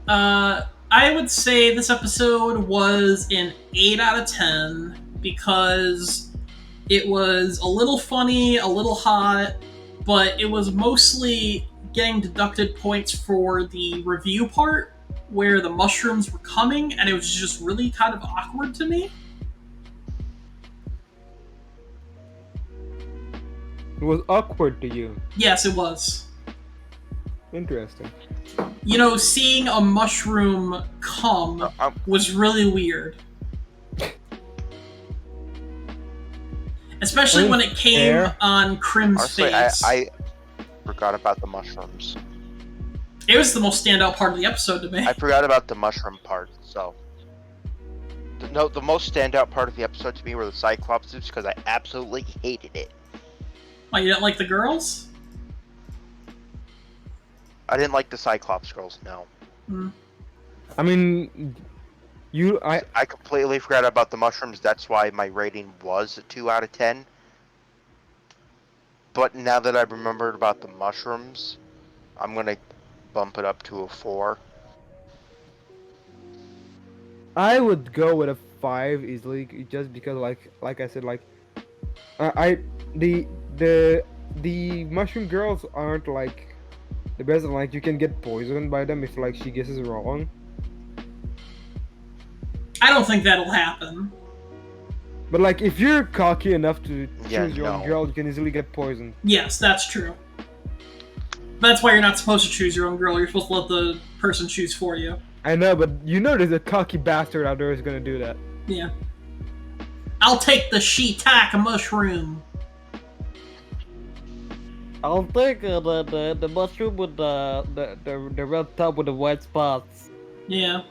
I would say this episode was an 8 out of 10 because it was a little funny, a little hot, but it was mostly getting deducted points for the review part where the mushrooms were coming, and it was just really kind of awkward to me. It was awkward to you. Yes, it was. Interesting. You know, seeing a mushroom come was really weird. Especially when it came on Crim's Honestly, face. I forgot about the mushrooms. It was the most standout part of the episode to me. I forgot about the mushroom part, so... The most standout part of the episode to me were the Cyclopses, because I absolutely hated it. Oh, you didn't like the girls? I didn't like the Cyclops girls, no. I mean, I completely forgot about the mushrooms, that's why my rating was a 2 out of 10. But now that I've remembered about the mushrooms, I'm gonna bump it up to a 4. I would go with a 5 easily, just because, like I said, the mushroom girls aren't like the best. And, like, you can get poisoned by them if like she guesses wrong. I don't think that'll happen. But like, if you're cocky enough to Yeah, choose your own no. girl, you can easily get poisoned. Yes, that's true. That's why you're not supposed to choose your own girl. You're supposed to let the person choose for you. I know, but you know there's a cocky bastard out there who's gonna do that. Yeah. I'll take the shiitake mushroom. I'll take the mushroom with the red top with the white spots. Yeah.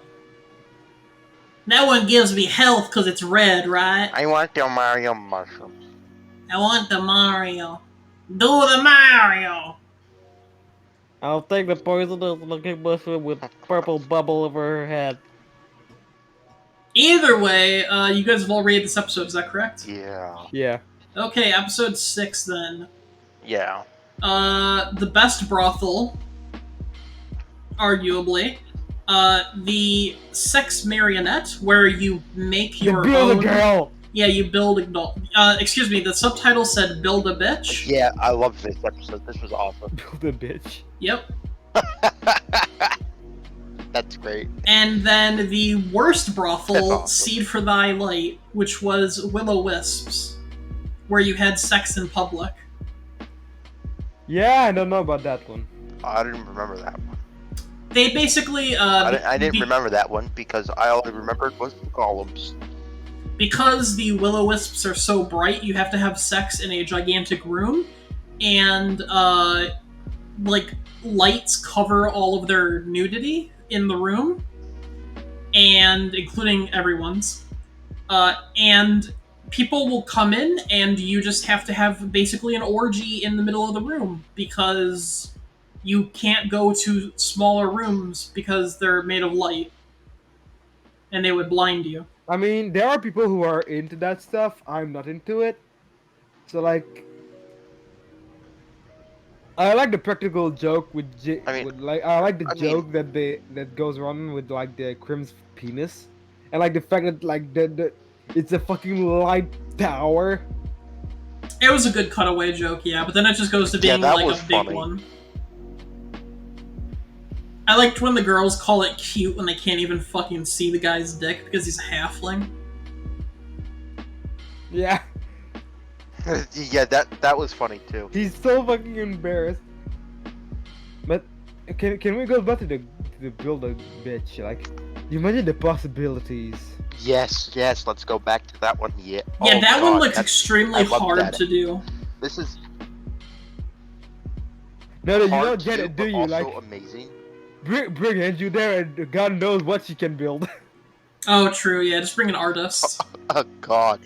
That one gives me health because it's red, right? I want the Mario mushrooms. I want the Mario. Do the Mario! I'll take the poisonous looking mushroom with purple bubble over her head. Either way, you guys have all rated this episode, is that correct? Yeah. Yeah. Okay, episode 6 then. Yeah. The best brothel, arguably. The sex marionette, where you make your Build own... a girl! Yeah, you build a doll. Excuse me, the subtitle said build a bitch. Yeah, I love this episode. This was awesome. Build a bitch. Yep. That's great. And then the worst That's brothel, awesome. Seed for Thy Light, which was Will-O-Wisps, where you had sex in public. Yeah, I don't know about that one. I didn't remember that one. They basically, I didn't remember that one because I only remembered was the columns. because the Will-O-Wisps are so bright, you have to have sex in a gigantic room, and, like, lights cover all of their nudity in the room, and including everyone's. And people will come in, and you just have to have basically an orgy in the middle of the room, because you can't go to smaller rooms because they're made of light, and they would blind you. I mean, there are people who are into that stuff. I'm not into it. So, like, I like the practical joke with I like the joke that goes on with like the Crim's penis, and like the fact that like the it's a fucking light tower. It was a good cutaway joke, yeah, but then it just goes to being that like was a big funny. one. I liked when the girls call it cute when they can't even fucking see the guy's dick because he's a halfling. Yeah, Yeah, that was funny too. he's so fucking embarrassed. But can we go back to the build a bitch? Like, you imagine the possibilities. Yes, let's go back to that one. Yeah. Yeah, Oh, that one God, looks that's- extremely I love hard that. to do. This is No, you hard don't to get do, it, do but you? also Like, amazing. bring Andrew there, and God knows what she can build. Oh, true, yeah, just bring an artist. Oh God.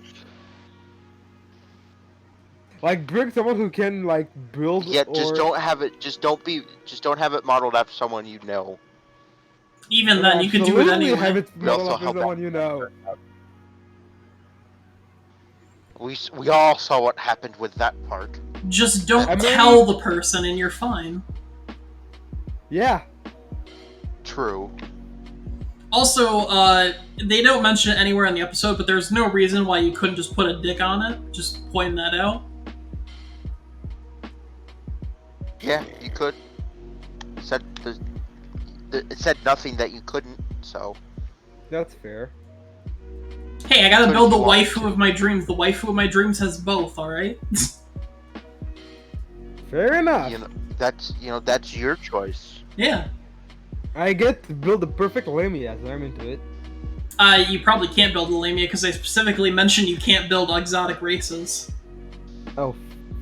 Like, bring someone who can like build. Yeah, just or... don't have it. Just don't have it modeled after someone you know. Even then, you could do it Absolutely anyway. have it We also modeled after help someone out. you know. We all saw what happened with that part. Just don't I mean- tell the person and you're fine. Yeah. True. Also, they don't mention it anywhere in the episode, but there's no reason why you couldn't just put a dick on it. Just pointing that out. Yeah, you could. It said nothing that you couldn't, so. That's fair. Hey, I gotta Could build if the you wanted waifu to. of my dreams. The waifu of my dreams has both, alright? Fair enough. That's your choice. Yeah. I get to build the perfect Lamia, so I'm into it. You probably can't build a Lamia because they specifically mentioned you can't build exotic races. Oh,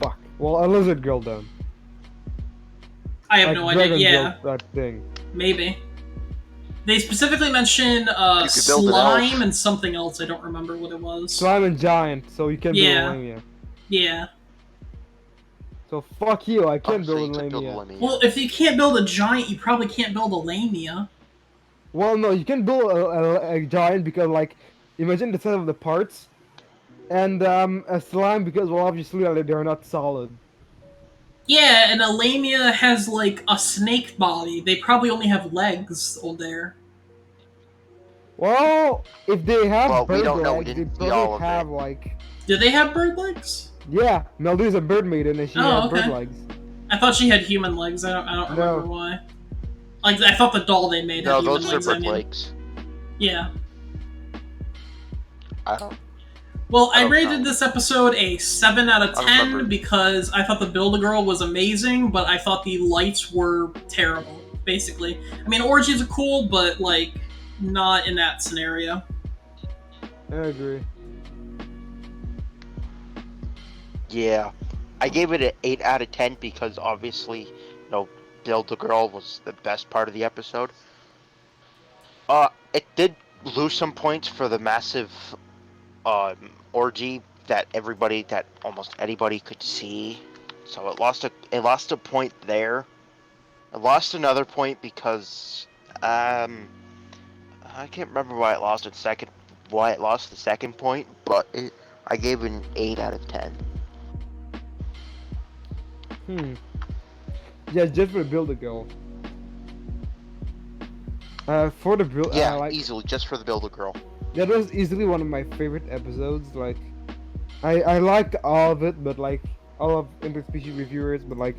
fuck. Well, a lizard girl then. I have Like no idea. dragon Yeah, built that thing. maybe. They specifically mention could build an slime elf. and something else. I don't remember what it was. Slime and giant, so you can Yeah. build a Lamia. Yeah. So fuck you, I can't So you build a could build a Lamia. Lamia. Well, if you can't build a giant, you probably can't build a Lamia. Well, no, you can build a giant because, like, imagine the set of the parts, and a slime because, well, obviously they're not solid. Yeah, and a Lamia has like a snake body. They probably only have legs over there. Well, if they have Well, we bird don't know, we legs, they didn't see all probably of it. have like, Do they have bird legs? yeah, Meldu's a bird maiden and she Oh, has bird okay. legs. I thought she had human legs. I don't remember No. why. Like I thought the doll they made No, had human those are legs. I bird mean. legs. Yeah. I don't. Well, I Oh, rated no. this episode a 7 out of I 10 remember. because I thought the Build-A-Girl was amazing, but I thought the lights were terrible, basically. I mean, orgies are cool, but, like, not in that scenario. I agree. Yeah, I gave it an 8 out of 10 because obviously, Build a Girl was the best part of the episode. It did lose some points for the massive orgy that almost anybody could see. So it lost a point there. It lost another point because I can't remember why it lost the second point, but I gave it an 8 out of 10. Yeah, just for the Build-A-Girl. For the build, Yeah, like, easily, just for the Build-A-Girl. that was easily one of my favorite episodes. Like, I liked all of it, but like all of Interspecies Reviewers, but like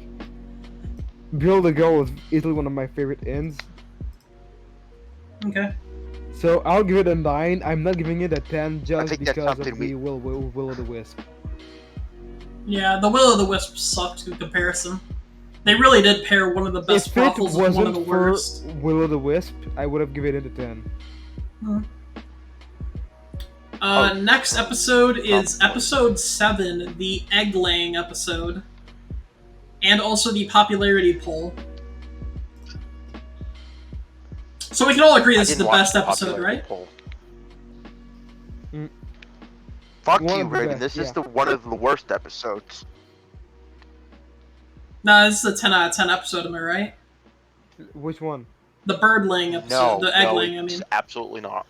Build-A-Girl was easily one of my favorite ends. Okay. So I'll give it a 9. I'm not giving it a 10 just think that's because of something the Will-O-the-Wisp. Yeah, the Will-O-the-Wisp sucked in comparison. They really did pair one of the best If it brothels with one of wasn't the for worst. Will-O-the-Wisp, I would have given it a 10. Next episode is episode 7, the egg-laying episode. And also the popularity poll. So we can all agree this is the best episode, right? Fuck One you, of the Raven. best, This is yeah. one of the worst episodes. Nah, this is a 10 out of 10 episode, am I right? Which one? The bird-laying episode, the egg-laying, I it's mean. absolutely not.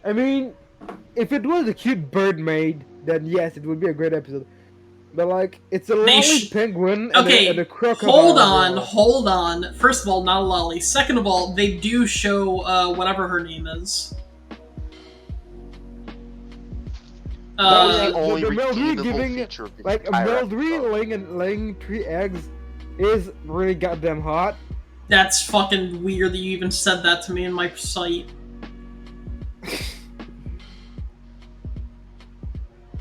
I mean, if it was a cute bird maid, then yes, it would be a great episode. But like, it's a lolly penguin and, Okay, a crocodile. hold on. First of all, not a lolly. Second of all, they do show whatever her name is. That was the The only Meldry redeemable giving, feature of the like, a entire Meldry episode. laying 3 eggs is really goddamn hot. That's fucking weird that you even said that to me in my sight.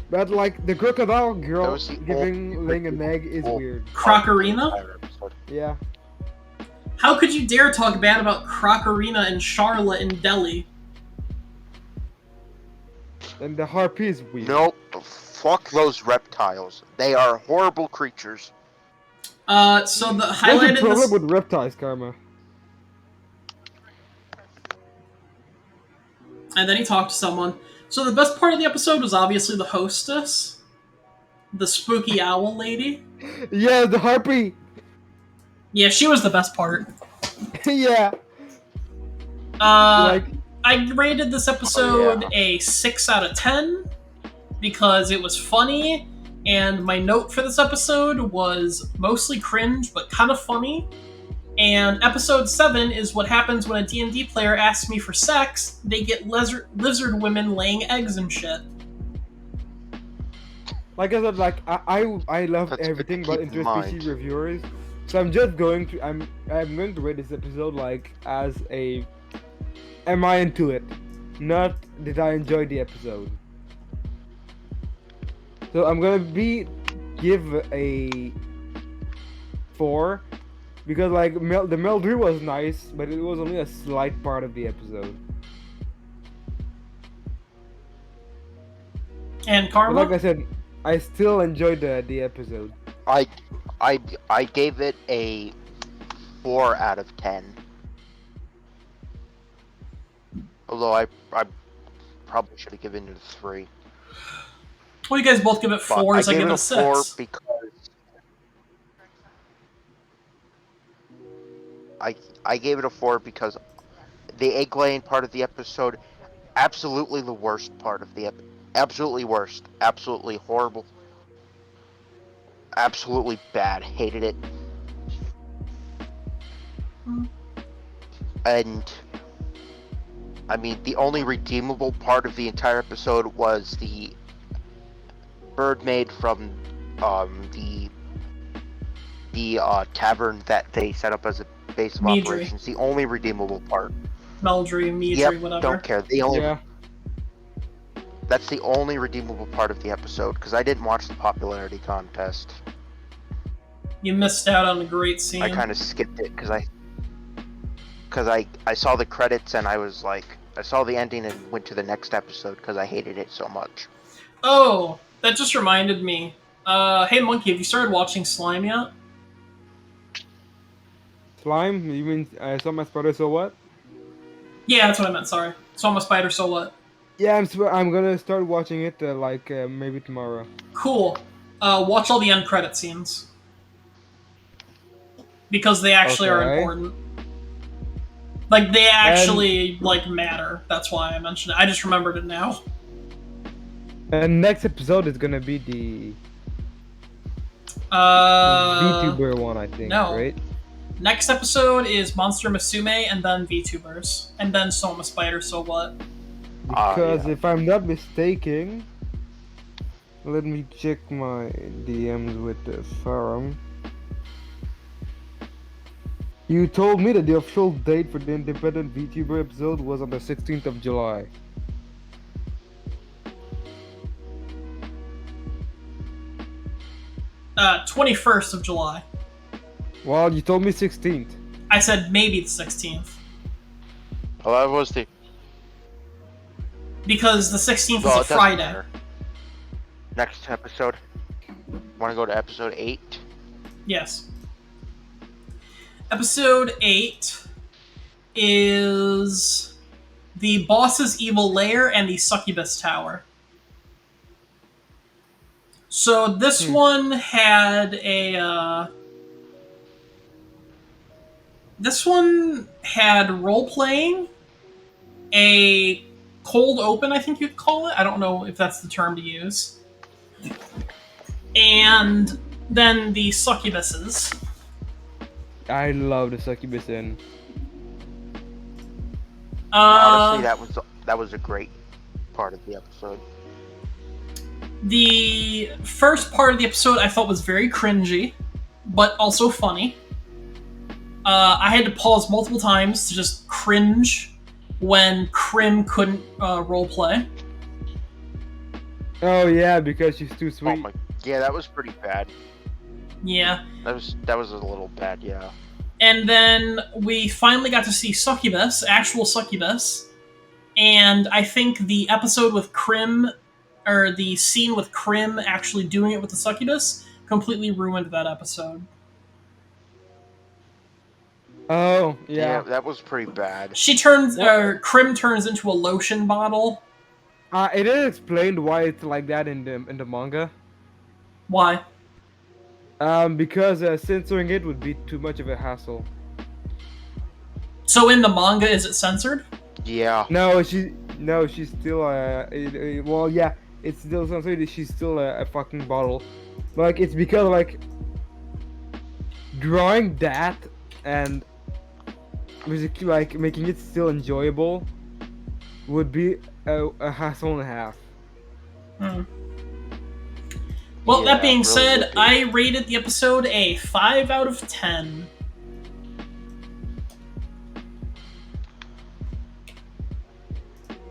But like, the crocodile That girl was the laying an egg is weird. Crocarina? Entire episode. Yeah. How could you dare talk bad about Crocarina and Charlotte in Delhi? And the harpy is weird. Nope. Fuck those reptiles. They are horrible creatures. So the What's highlight the in this... problem with reptiles, Karma? And then he talked to someone. So the best part of the episode was obviously the hostess. The spooky owl lady. Yeah, the harpy! Yeah, she was the best part. Yeah. Uh, Like, I rated this episode a 6 out of 10. because it was funny, and my note for this episode was mostly cringe, but kind of funny. And episode 7 is what happens when a D&D player asks me for sex. They get lizard women laying eggs and shit. Like I said, like I loved That's good to everything about keep in mind. Interspecies Reviewers. So I'm just going to I'm going to rate this episode like as a am I into it? Not did I enjoy the episode. So I'm gonna give a 4 because like the Meldrew was nice, but it was only a slight part of the episode. And But Karma? like I said, I still enjoyed the episode. I gave it a 4 out of 10. Although I probably should have given it a 3. Well, you guys both give it But 4s, I gave give it a 4 6. because I gave it a 4 because the egg laying part of the episode, absolutely the worst part of the absolutely worst, absolutely horrible, absolutely bad. Hated it. And I mean, the only redeemable part of the entire episode was the bird made from the tavern that they set up as a base of Meadry. operations. The only redeemable part. Meldry, Meadry, Yep, whatever. don't care. The only Yeah. That's the only redeemable part of the episode because I didn't watch the popularity contest. You missed out on a great scene. I kind of skipped it because I saw the credits and I was like, I saw the ending and went to the next episode because I hated it so much. Oh, that just reminded me. Hey Monkey, have you started watching Slime yet? Slime? You mean I saw my spider? So what? Yeah, that's what I meant, sorry. Saw my spider, so what? Yeah, I'm gonna start watching it maybe tomorrow. Cool. Watch all the end credit scenes. Because they actually are Okay. important. Like, they actually, matter. That's why I mentioned it. I just remembered it now. And next episode is gonna be the VTuber one, I think, no. right? Next episode is Monster Musume, and then VTubers. And then Soma Spider, so what? Because yeah. if I'm not mistaken, let me check my DMs with the forum. You told me that the official date for the independent VTuber episode was on the 16th of July. Uh, 21st of July. Well, you told me 16th. I said maybe the 16th. Well, that was the. Because the 16th Well, is a it doesn't Friday. matter. Next episode. Want to go to episode 8? Yes. Episode 8 is the boss's evil lair and the succubus tower. So this one had a this one had role playing, a cold open, I think you'd call it. I don't know if that's the term to use. And then the succubuses. I love the succubus in. Honestly, that was a great part of the episode. The first part of the episode I thought was very cringy, but also funny. I had to pause multiple times to just cringe when Krim couldn't roleplay. Oh yeah, because she's too sweet. Oh my, yeah, that was pretty bad. Yeah. That was a little bad, yeah. And then we finally got to see Succubus, actual Succubus. And I think the episode with Krim, or the scene with Krim actually doing it with the Succubus, completely ruined that episode. Oh Yeah, yeah. that was pretty bad. Krim turns into a lotion bottle. It is explained why it's like that in the manga. Why? Because censoring it would be too much of a hassle. So in the manga, is it censored? Yeah. No, she's still well, yeah. it's still something that she's still a fucking bottle. Like it's because like drawing that and basically like making it still enjoyable would be a hassle and a half. Well, that Yeah, being really said, would be. I rated the episode a 5 out of 10.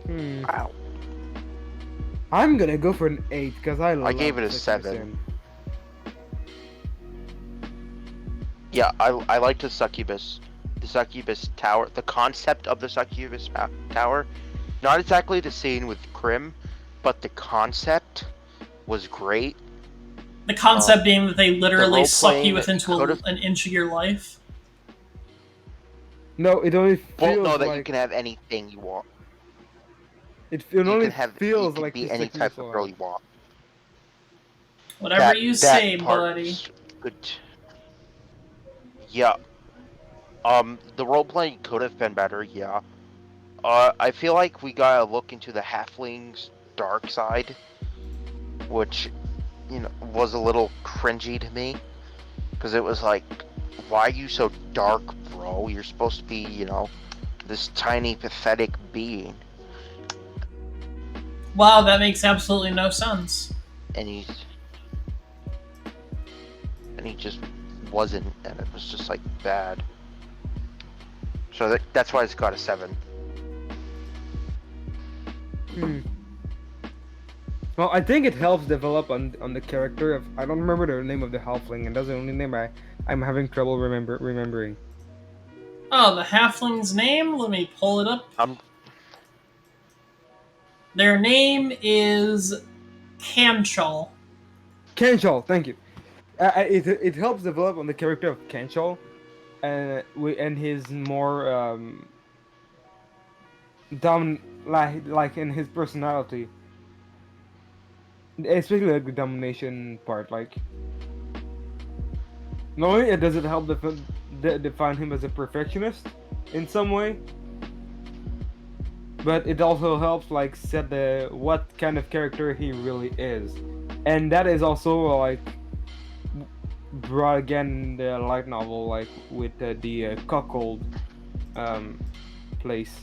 Wow. I'm gonna go for an 8 because I gave it a love 7. Yeah, I like the succubus tower, the concept of the succubus tower. Not exactly the scene with Krim, but the concept was great. The concept being that they literally suck role-playing you into could've- an inch of your life. No, it only Well, feels no, that like you can have anything you want. it You only can feels like be the any succubus type of will girl have. you want. Whatever you say, part buddy. is good. Yeah. The role playing could have been better. Yeah. I feel like we gotta look into the halfling's dark side, which, was a little cringy to me, because it was like, why are you so dark, bro? You're supposed to be, this tiny, pathetic being, Wow, that makes absolutely no sense. and he just wasn't, and it was just like bad. So that's why it's got a 7. Well, I think it helps develop on the character of I don't remember the name of the halfling, and that's the only name I'm having trouble remembering. Oh, the halfling's name? Let me pull it up. Um, Their name is Kanchal. Kenshal, thank you. It helps develop on the character of Kenshal, and his more like in his personality, especially like the domination part. Like, not only does it help define him as a perfectionist in some way, but it also helps like set the what kind of character he really is, and that is also like brought again in the light novel, like with the cuckold place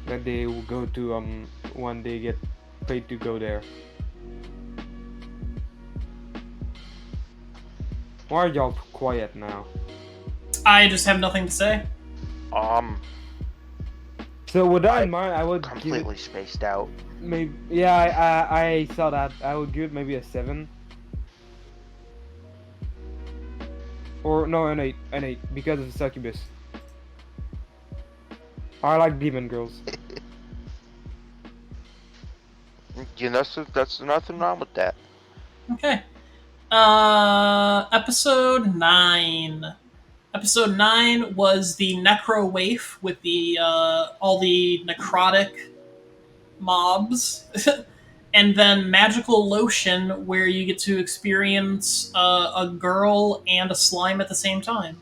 that they will go to when they get paid to go there. Why are y'all quiet now? I just have nothing to say. So with that in mind, I would completely spaced out. maybe yeah I saw that. I would give it maybe a 7. Or no, an 8 because of succubus. I like demon girls. That's nothing wrong with that. Okay. Episode 9. Episode 9 was the Necro Waif with the all the necrotic mobs. And then Magical Lotion, where you get to experience a girl and a slime at the same time.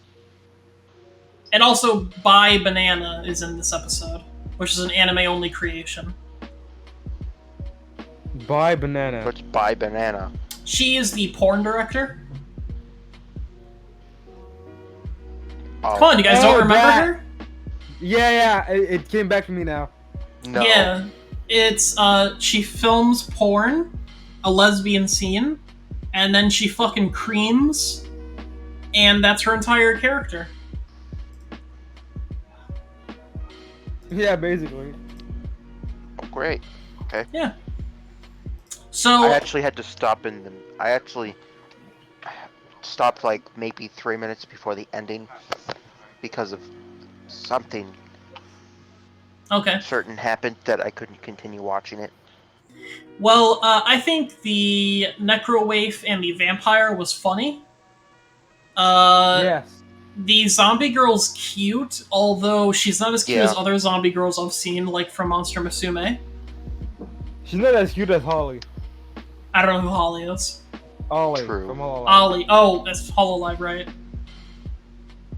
And also Bye Banana is in this episode, which is an anime-only creation. Buy banana. Let's buy banana. She is the porn director. Oh, Come on, you guys don't remember that. her? Yeah, it came back to me now. no. Yeah. It's, she films porn, a lesbian scene, and then she fucking creams, and that's her entire character. Yeah, basically. Oh, great. Okay. Yeah. So, I actually had to stop I actually stopped like maybe 3 minutes before the ending because of something okay. certain happened that I couldn't continue watching it. Well, I think the Necro Waif and the vampire was funny. Yes. The zombie girl's cute, although she's not as cute Yeah. as other zombie girls I've seen, like from Monster Musume. She's not as cute as Holly. I don't know who Holly is. Ollie True. from Hololive. Ollie. Oh, that's Hololive, right?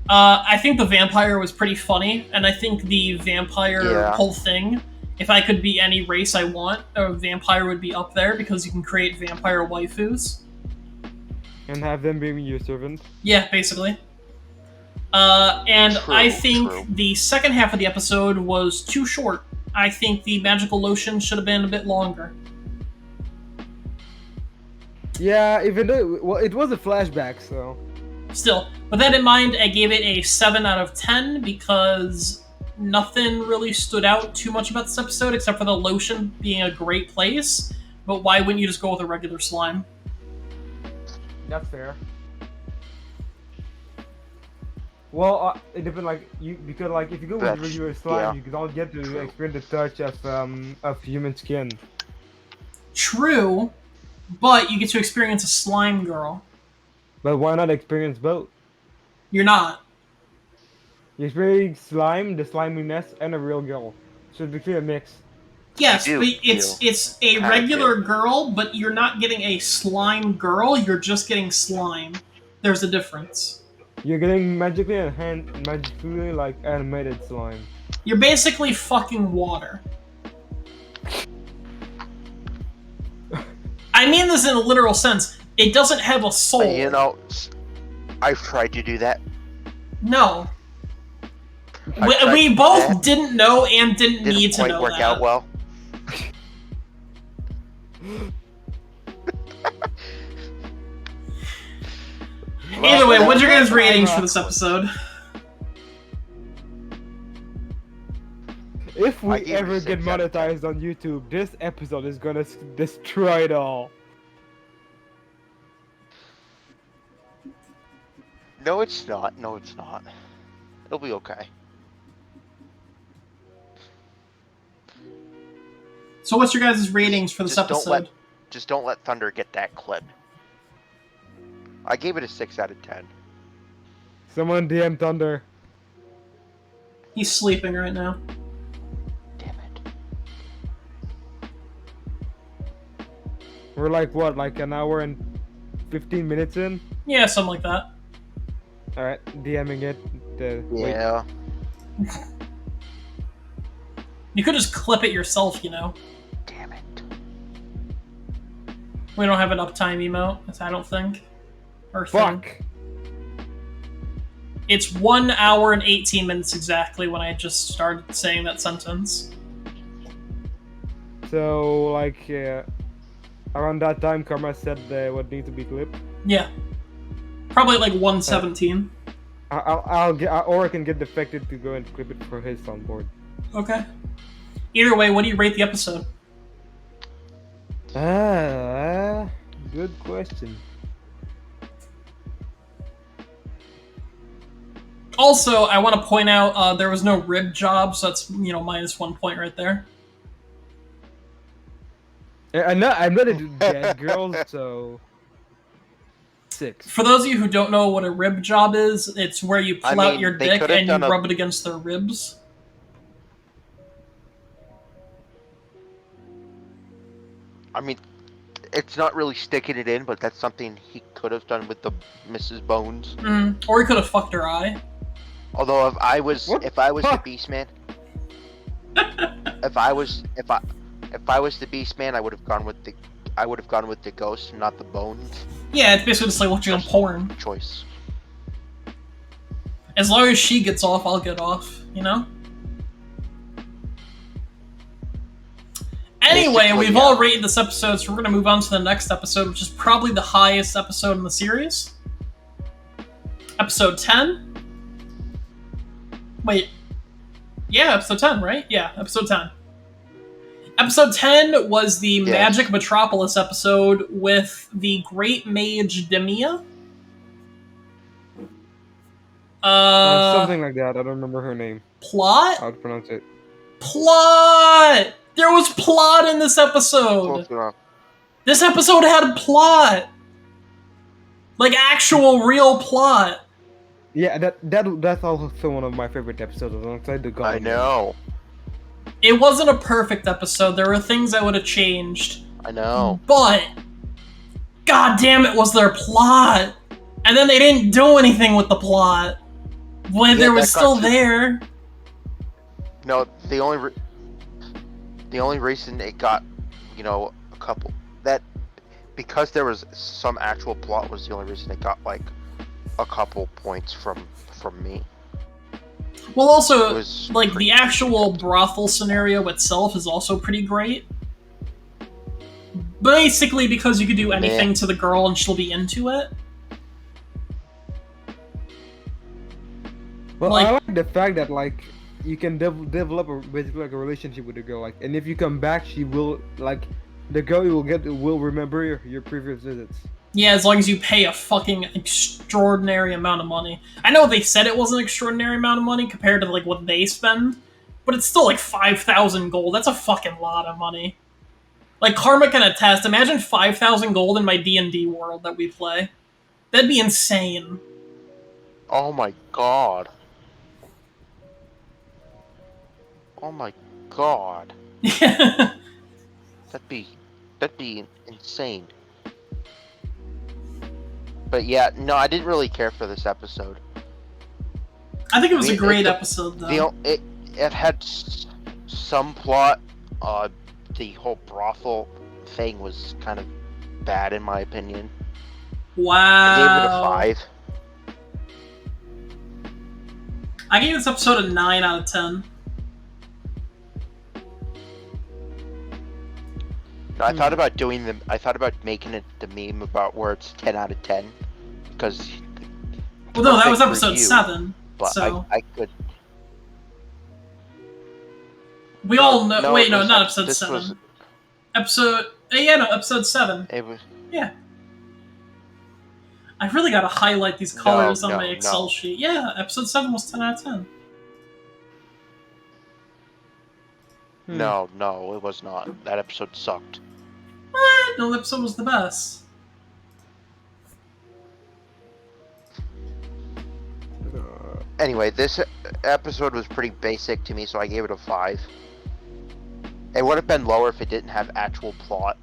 I think the vampire was pretty funny, and I think the vampire Yeah. whole thing, if I could be any race I want, a vampire would be up there because you can create vampire waifus. And have them being your servant. Yeah, basically. And True, I think true. the second half of the episode was too short. I think the magical lotion should have been a bit longer. Yeah, even though it was a flashback, so Still, with that in mind, I gave it a 7 out of 10 because nothing really stood out too much about this episode except for the lotion being a great place. But why wouldn't you just go with a regular slime? that's fair. Well, it depends. Like because like if you go with That's- regular slime, yeah. you don't get to True. experience the touch of human skin. True, but you get to experience a slime girl. But why not experience both? You're not. You experience slime, the sliminess, and a real girl. So it's basically a mix. Yes, You but do, it's a Kinda regular girl, but you're not getting a slime girl, you're just getting slime. There's a difference. You're getting magically like animated slime. You're basically fucking water. I mean this in a literal sense. It doesn't have a soul. But, you know, I've tried to do that. No. I tried We to do both that. didn't know and didn't Didn't need to quite know work that. out well. Either way, what's your guys' Well, ratings for this episode? If I we gave it a ever get 6 out of 10. monetized on YouTube, this episode is gonna destroy it all. No, it's not. No, it's not. It'll be okay. So what's your guys' ratings for this Just don't episode? Just don't let Thunder get that clip. I gave it a 6 out of 10. Someone DM Thunder. He's sleeping right now. Damn it. We're like what, like an hour and 15 minutes in? Yeah, something like that. Alright, DMing it. Wait. Yeah. You could just clip it yourself, you know. Damn it. We don't have an uptime emote, I don't think. Or thing. Fuck! It's 1 hour and 18 minutes exactly when I just started saying that sentence. So, like, around that time, Karma said what needs to be clipped. Yeah. Probably like 117. I'll get, or I can get Defected to go and clip it for his soundboard. Okay. Either way, what do you rate the episode? Good question. Also, I want to point out there was no rib job, so that's, you know, -1 point right there. I'm not a dead girl, so 6. For those of you who don't know what a rib job is, it's where you pull out mean, your they dick could've and you done a- rub it against their ribs. I mean, it's not really sticking it in, but that's something he could have done with the Mrs. Bones. Or he could have fucked her eye. Although if I was What the fuck? Beastman, if I was the Beastman, I would have gone with the ghost, not the bones. Yeah, it's basically just like watching a porn. Choice. As long as she gets off, I'll get off, you know? Anyway, Basically, we've yeah. all rated this episode, so we're going to move on to the next episode, which is probably the highest episode in the series. Episode 10? Wait. Yeah, episode 10, right? Yeah, episode 10. Episode 10 was the Yes. Magic Metropolis episode with the Great Mage Demia. Something like that. I don't remember her name. Plot? How to pronounce it. Plot! There was plot in this episode! Close enough. This episode had plot! Like actual real plot. Yeah, that's also one of my favorite episodes alongside the God. I know. It wasn't a perfect episode. There were things I would have changed. I know. But, god damn it, was there plot! And then they didn't do anything with the plot. Boy, there that was got still to- there. No, the only reason it got, a couple that because there was some actual plot was the only reason it got like a couple points from me. Well, also, It was like, pretty the actual decent. brothel scenario itself is also pretty great. Basically, because you could do anything Meh. to the girl and she'll be into it. Well, Like- I like the fact that like you can develop basically like a relationship with the girl, like, and if you come back, she will like the girl you will remember your previous visits. Yeah, as long as you pay a fucking extraordinary amount of money. I know they said it was an extraordinary amount of money compared to like what they spend, but it's still like 5,000 gold. That's a fucking lot of money. Like Karma can attest. Imagine 5,000 gold in my D&D world that we play. That'd be insane. Oh my god. Oh my god. I That'd be insane. But yeah, no, I didn't really care for this episode. think it was a great the- episode though. It had some plot. The whole brothel thing was kind of bad in my opinion. Wow. I gave it a 5. I gave this episode a 9 out of 10. No, I thought about making it the meme about where it's 10 out of 10 because. Well, no, that was perfect episode review, 7. But So I could. we all know. No, Wait, it no, was not ep- episode this 7. was- Episode. Yeah, no, episode 7. It was. Yeah. I really gotta highlight these colors on no, my Excel no. sheet. Yeah, episode 7 was 10 out of 10. No, it was not. That episode sucked. What? No, the episode was the best. Anyway, this episode was pretty basic to me, so I gave it a 5. It would have been lower if it didn't have actual plot.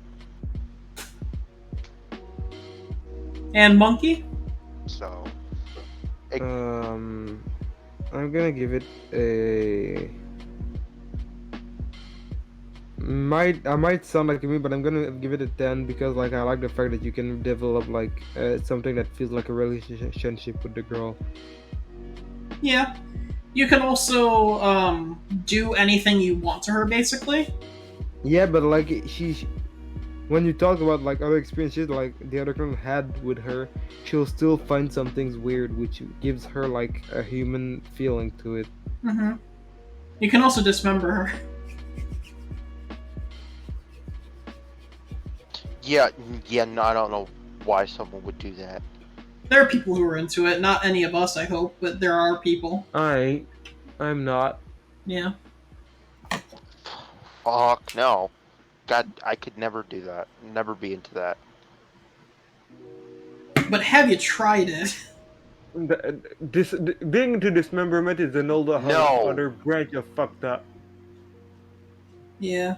And Monkey? So, I'm gonna give it a. I might sound like me, but I'm gonna give it a 10 because like I like the fact that you can develop like something that feels like a relationship with the girl. Yeah. You can also do anything you want to her, basically. Yeah, but like when you talk about like other experiences like the other girl had with her, she'll still find some things weird, which gives her like a human feeling to it. Mm-hmm. You can also dismember her. yeah, no, I don't know why someone would do that. There are people who are into it. Not any of us, I hope, but there are people. I'm not. Yeah. Fuck, no. God, I could never do that. Never be into that. But have you tried it? Being into dismemberment is an older No. other branch of fucked up. Yeah.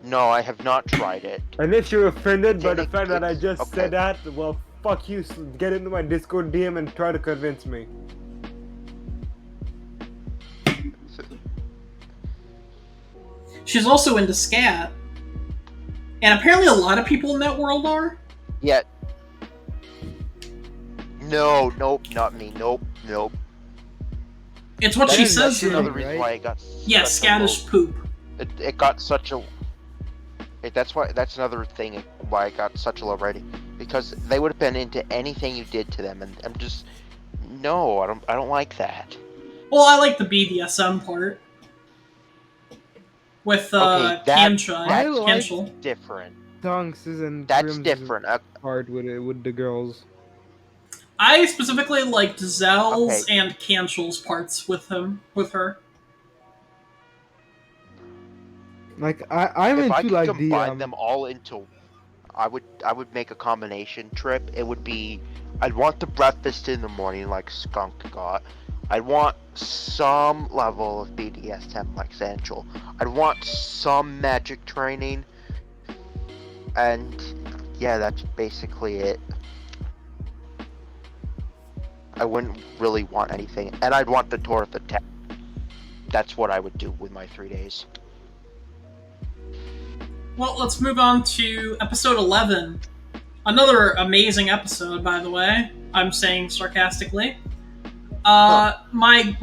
No, I have not tried it. And if you're offended by the Dang it, fact that I it's- just okay. said that, well, fuck you. Get into my Discord DM and try to convince me. She's also into scat. And apparently a lot of people in that world are. Yeah. No, nope, not me. Nope. It's what That she is says, true, though. Another reason right? why I got. Yeah, such a scat low- is poop. It got such a. That's another thing why I got such a low rating, because they would have been into anything you did to them, and I'm just. No, I don't like that. Well, I like the BDSM part. With, Okay, Kanchai. I like- Kanchel. Different. Tonks and That's Crim's different. part with the girls. I specifically liked Zell's Okay. and Kanchel's parts with her. Like I'm If I into could like combine the them all into, I would make a combination trip. It would be, I'd want the breakfast in the morning like Skunk got. I'd want some level of BDSM like Sanchel. I'd want some magic training, and yeah, that's basically it. I wouldn't really want anything, and I'd want the tour of the town. That's what I would do with my 3 days. Well, let's move on to episode 11. Another amazing episode, by the way. I'm saying sarcastically. My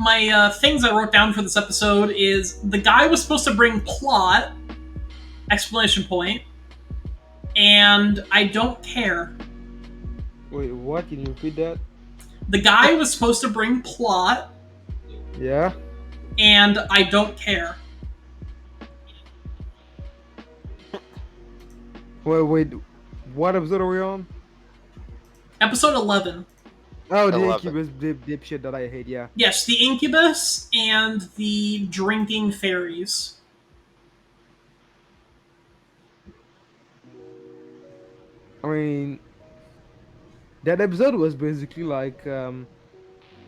things I wrote down for this episode is the guy was supposed to bring plot, exclamation point, and I don't care. Wait, what? Can you repeat that? The guy was supposed to bring plot, Yeah. and I don't care. Wait. What episode are we on? Episode 11. Oh, the 11. Incubus dipshit that I hate. Yeah. Yes, the incubus and the drinking fairies. I mean, that episode was basically like an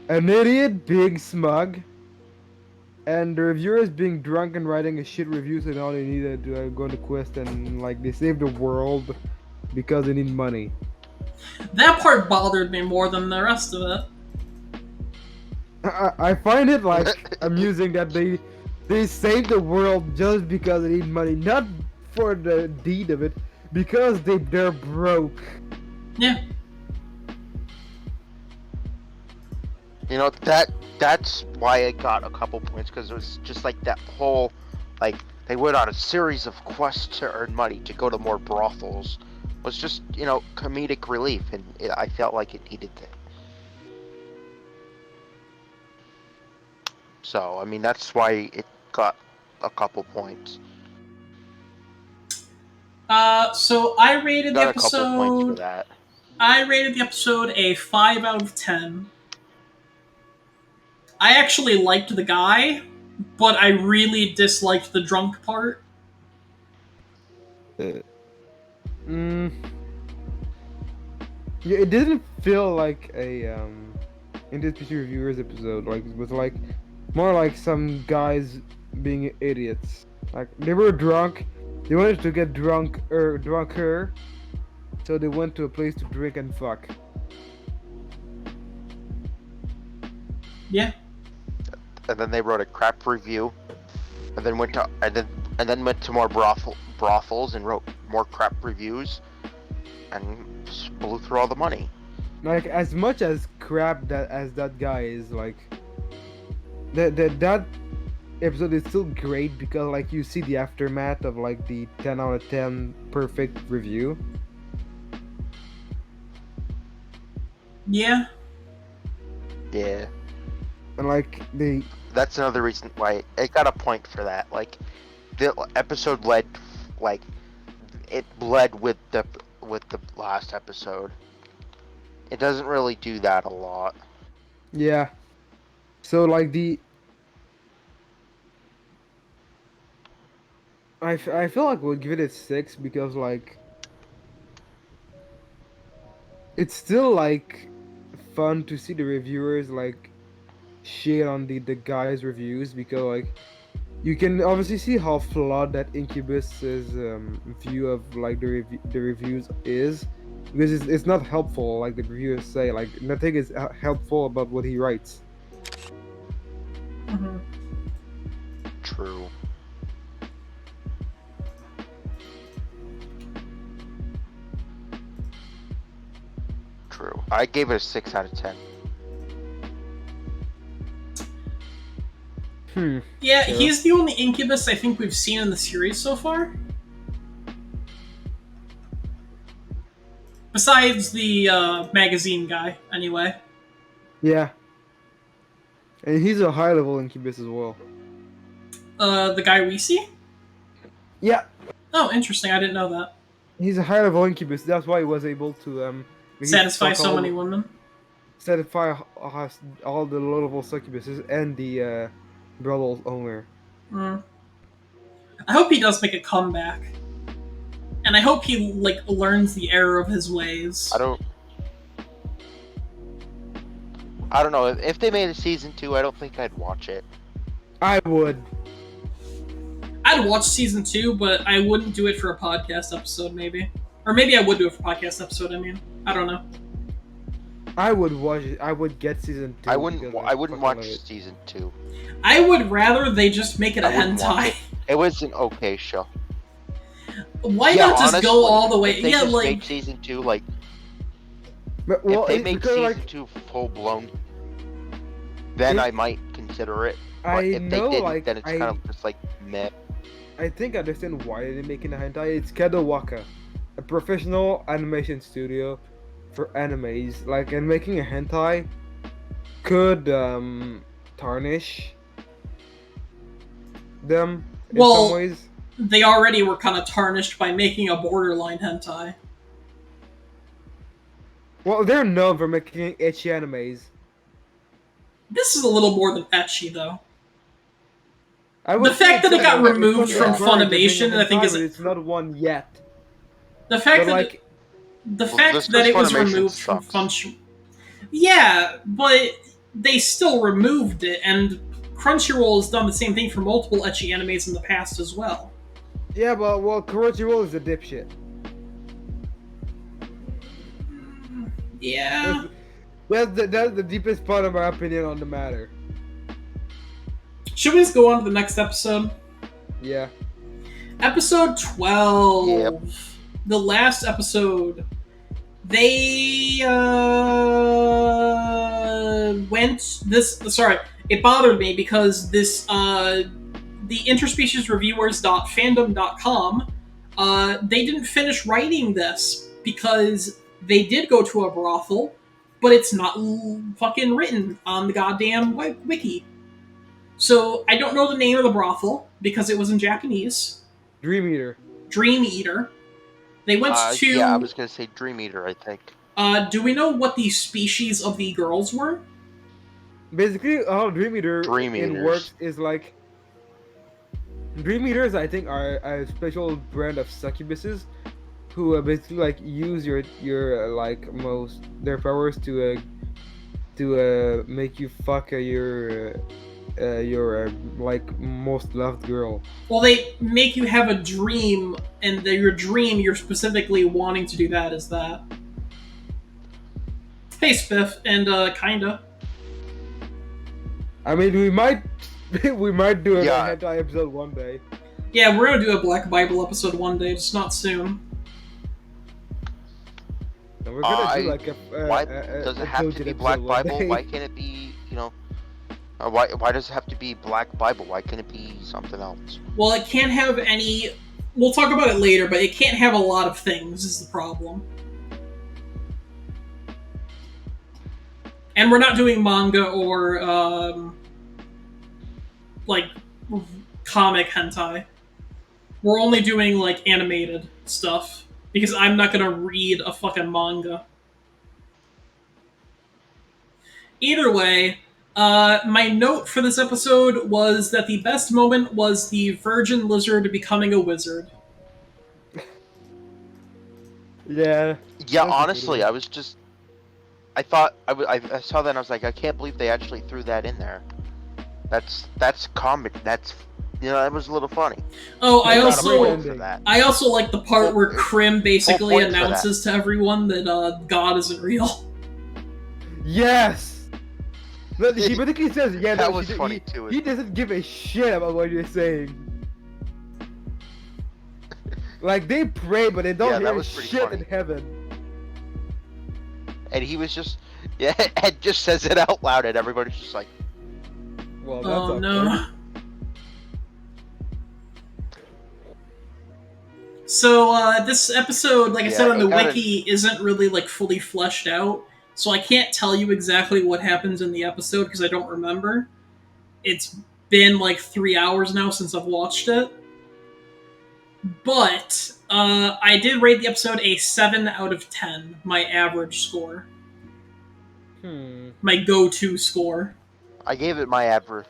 idiot being smug, and the reviewers being drunk and writing a shit reviews, and all they needed to go on the quest and like they save the world because they need money. That part bothered me more than the rest of it. I find it like amusing that they save the world just because they need money, not for the deed of it, because they're broke. Yeah. You know, that's why it got a couple points, because it was just like that whole, like, they went on a series of quests to earn money to go to more brothels. Was just, you know, comedic relief, and I felt like it needed that. So, I mean, that's why it got a couple points. So I rated the Got a couple points for episode. that. I rated the episode a 5 out of 10. I actually liked the guy, but I really disliked the drunk part. Yeah, it didn't feel like a Interspecies Reviewers episode. Like it was like more like some guys being idiots. Like they were drunk, they wanted to get drunker, so they went to a place to drink and fuck. Yeah. And then they wrote a crap review, and then went to more brothels and wrote more crap reviews, and just blew through all the money. Like as much as crap that guy is, like that episode is still great because like you see the aftermath of like the 10 out of 10 perfect review. Yeah. Yeah. And like That's another reason why it got a point for that. Like, the episode led with the last episode. It doesn't really do that a lot. Yeah. So like I feel like we'll give it a 6 because like it's still like fun to see the reviewers like shit on the guys' reviews because like you can obviously see how flawed that Incubus's view of like the reviews is because it's not helpful like the reviewers say, like nothing is helpful about what he writes. Mm-hmm. True. True. I gave it a 6 out of 10. Yeah, Sure. he's the only incubus I think we've seen in the series so far. Besides the magazine guy, anyway. Yeah. And he's a high level Incubus as well. The guy we see? Yeah. Oh, interesting. I didn't know that. He's a high level Incubus. That's why he was able to Satisfy so many women. satisfy all the low level succubuses and the brother's owner. Mm. I hope he does make a comeback. And I hope he like learns the error of his ways. I don't know. If they made a season 2, I don't think I'd watch it. I would. I'd watch season 2, but I wouldn't do it for a podcast episode, maybe. Or maybe I would do it for a podcast episode, I mean. I don't know. I would watch it. I would get season 2. I wouldn't. because I wouldn't fucking watch love it. season 2. I would rather they just make it a I wouldn't watch hentai. it. It was an okay show. Why Yeah, not just honestly, go all the way? If they Yeah, just like made season 2 like But, well, if they it's make because, season like, 2 full blown, then It- I might consider it. But I if they know, didn't, like, then it's kind of just like meh. I think I understand why they're making a hentai. It's Kadawaka, a professional animation studio for animes. Like, and making a hentai could tarnish them in Well- some ways. they already were kind of tarnished by making a borderline hentai. Well, they're known for making ecchi animes. This is a little more than ecchi, though. I would The say fact that it's it got on- it's removed on from the verge of being a Funimation, I think hentai, is- but it's not one yet. The fact But that like, the Well, fact just that it 'cause was Funimation removed from sucks. Function. Yeah, but they still removed it, and Crunchyroll has done the same thing for multiple ecchi animes in the past as well. yeah, but well, Crunchyroll is a dipshit. Yeah. That's the deepest part of my opinion on the matter. Should we just go on to the next episode? Yeah. Episode 12. Yep. The last episode. They went this sorry, it bothered me because this the Interspecies Reviewers.fandom.com they didn't finish writing this because they did go to a brothel, but it's not fucking written on the goddamn wiki. So I don't know the name of the brothel because it was in Japanese. Dream Eater. Dream Eater. They went to. Yeah, I was gonna say Dream Eater. I think. Do we know what the species of the girls were? Basically, how Dream Eater Dream in Eaters. works is like Dream Eaters. I think are a special brand of succubuses who basically like use your like most their powers to make you fuck your like most loved girl. Well, they make you have a dream, and your dream you're specifically wanting to do that is that. Hey, Spiff, and kinda. I mean, we might we might do a Yeah. hentai episode one day. Yeah, we're gonna do a Black Bible episode one day, just not soon. And we're gonna do I- like a Why does it have to Dojin be episode Black one Bible? day. Why can't it be? Why does it have to be Black Bible? Why can't it be something else? Well, it can't have any. We'll talk about it later, but it can't have a lot of things, is the problem. And we're not doing manga or, like, comic hentai. We're only doing, like, animated stuff. Because I'm not gonna read a fucking manga. Either way, my note for this episode was that the best moment was the virgin lizard becoming a wizard. Yeah. Yeah, That's a good honestly, one. I was just. I thought I saw that and I was like, I can't believe they actually threw that in there. That's comic. That's that was a little funny. Oh, I They got a also point for that. I also like the part where Krim basically point for that. announces to everyone that God isn't real. Yes. But he basically says, "Yeah, That no, was he, funny he, too. He doesn't give a shit about what you're saying. Like they pray, but they don't Yeah, that hear was pretty shit funny. in heaven. And he was just and just says it out loud, and everybody's just like, Well, that's Oh awkward. no. So this episode, like I Yeah, said on the it kinda- wiki, isn't really like fully fleshed out. So I can't tell you exactly what happens in the episode because I don't remember. It's been like 3 hours now since I've watched it. But I did rate the episode a 7 out of 10, my average score. My go-to score. I gave it my average.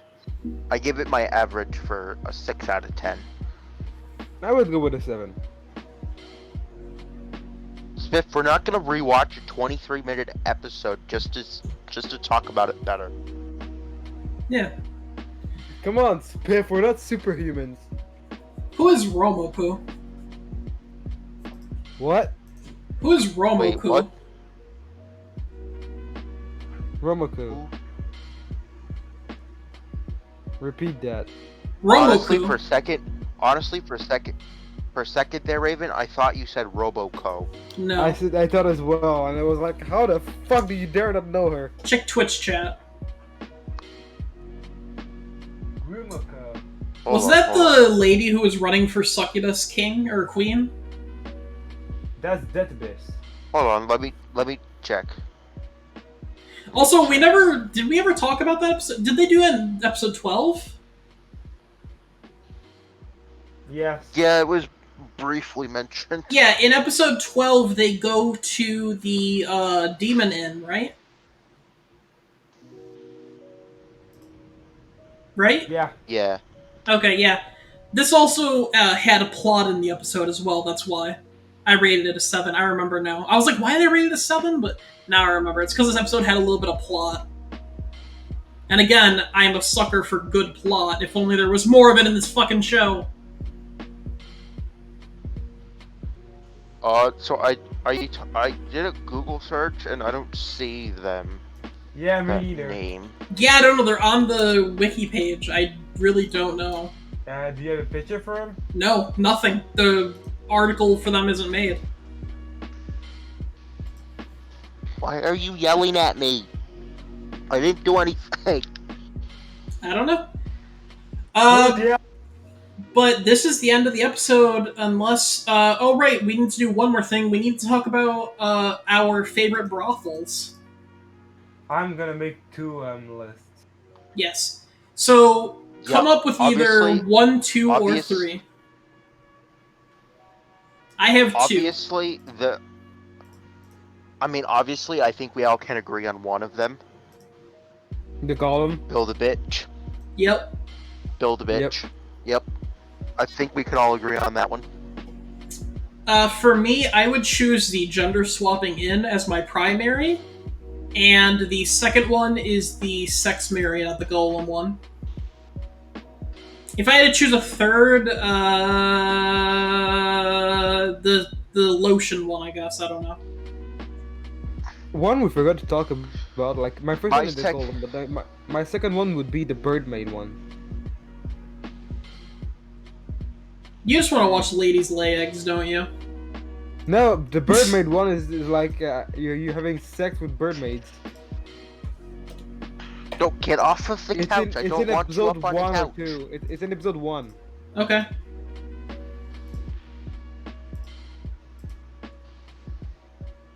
I gave it my average for a 6 out of 10. I would go with a 7. Smith, we're not gonna rewatch a 23-minute episode just to talk about it better. Yeah. Come on, Spiff, we're not superhumans. Who is Romoku? What? Who is Romoku? Wait, what? Romoku. Repeat that. Honestly, Romoku. for a second there, Raven, I thought you said Roboco. No. I thought as well, and I was like, how the fuck do you dare not know her? Check Twitch chat. Rumoko. Was that the lady who was running for Succubus King or Queen? That's Deathbase. Hold on, let me check. Also, did we ever talk about that episode? Did they do it in episode 12? Yes. Yeah, it was briefly mentioned. Yeah, in episode 12, they go to the Demon Inn, right? Right? Yeah. Yeah. Okay, yeah. This also had a plot in the episode as well, that's why. I rated it a 7, I remember now. I was like, why did I rate it a 7? But now I remember. It's because this episode had a little bit of plot. And again, I am a sucker for good plot. If only there was more of it in this fucking show. So I did a Google search and I don't see them. Yeah, That me neither. name. Yeah, I don't know. They're on the wiki page. I really don't know. Do you have a picture for him? No, nothing. The article for them isn't made. Why are you yelling at me? I didn't do anything. I don't know. Yeah. But this is the end of the episode, unless... oh, right, we need to do one more thing. We need to talk about our favorite brothels. I'm gonna make 2 lists. Yes. So, come Yep, up with either obviously- 1, 2, or obvious- 3. I have 2. Obviously, obviously, I think we all can agree on one of them. The column. Build a bitch. Yep. Build a bitch. Yep. I think we can all agree on that one. For me, I would choose the gender swapping inn as my primary, and the second one is the sex Marriott, the golem one. If I had to choose a third, the lotion one, I guess. I don't know. One we forgot to talk about, like, my first My one is the sec- column, but my second one would be the Birdmaid one. You just want to watch ladies lay eggs, don't you? No, the Birdmaid one is like, you're having sex with birdmaids. Don't get off of the couch. I don't want you episode up on the 1 or couch. 2. It's in episode 1. Okay.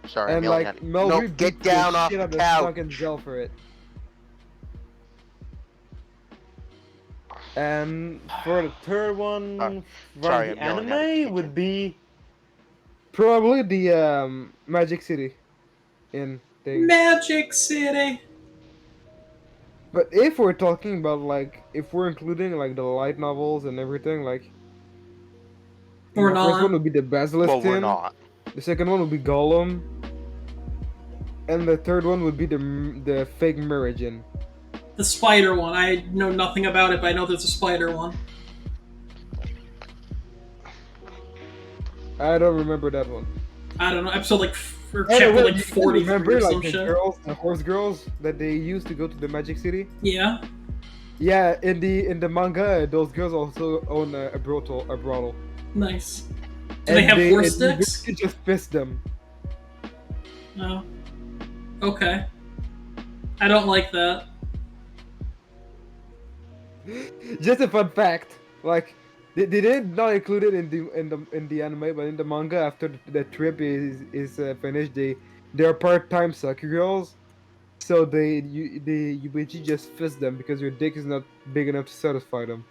Sorry, I'm And yelling like, at you. Mel No, Reed get beat the down off shit the out of couch. fucking Zell for it. And for the third one, from sorry, the I'm yelling at the anime kitchen. would be probably the Magic City in thing. Magic City. But if we're talking about like, if we're including like the light novels and everything, like, We're the first not. one would be the Basilisk Well, we're Inn, not. the second one would be Gollum, and the third one would be the fake Mirage Inn. The spider one. I know nothing about it, but I know there's a spider one. I don't remember that one. I don't know. Episode like or Oh, chapter wait, like you 43 remember or some like the shit. girls, the horse girls that they used to go to the Magic City? Yeah. Yeah, in the manga, those girls also own a brothel. Nice. Do they have horse and dicks? You just fist them. No. Okay. I don't like that. Just a fun fact. Like they did not include it in the anime, but in the manga, after the trip is finished, they are part-time sucker girls. So you basically just fist them because your dick is not big enough to satisfy them.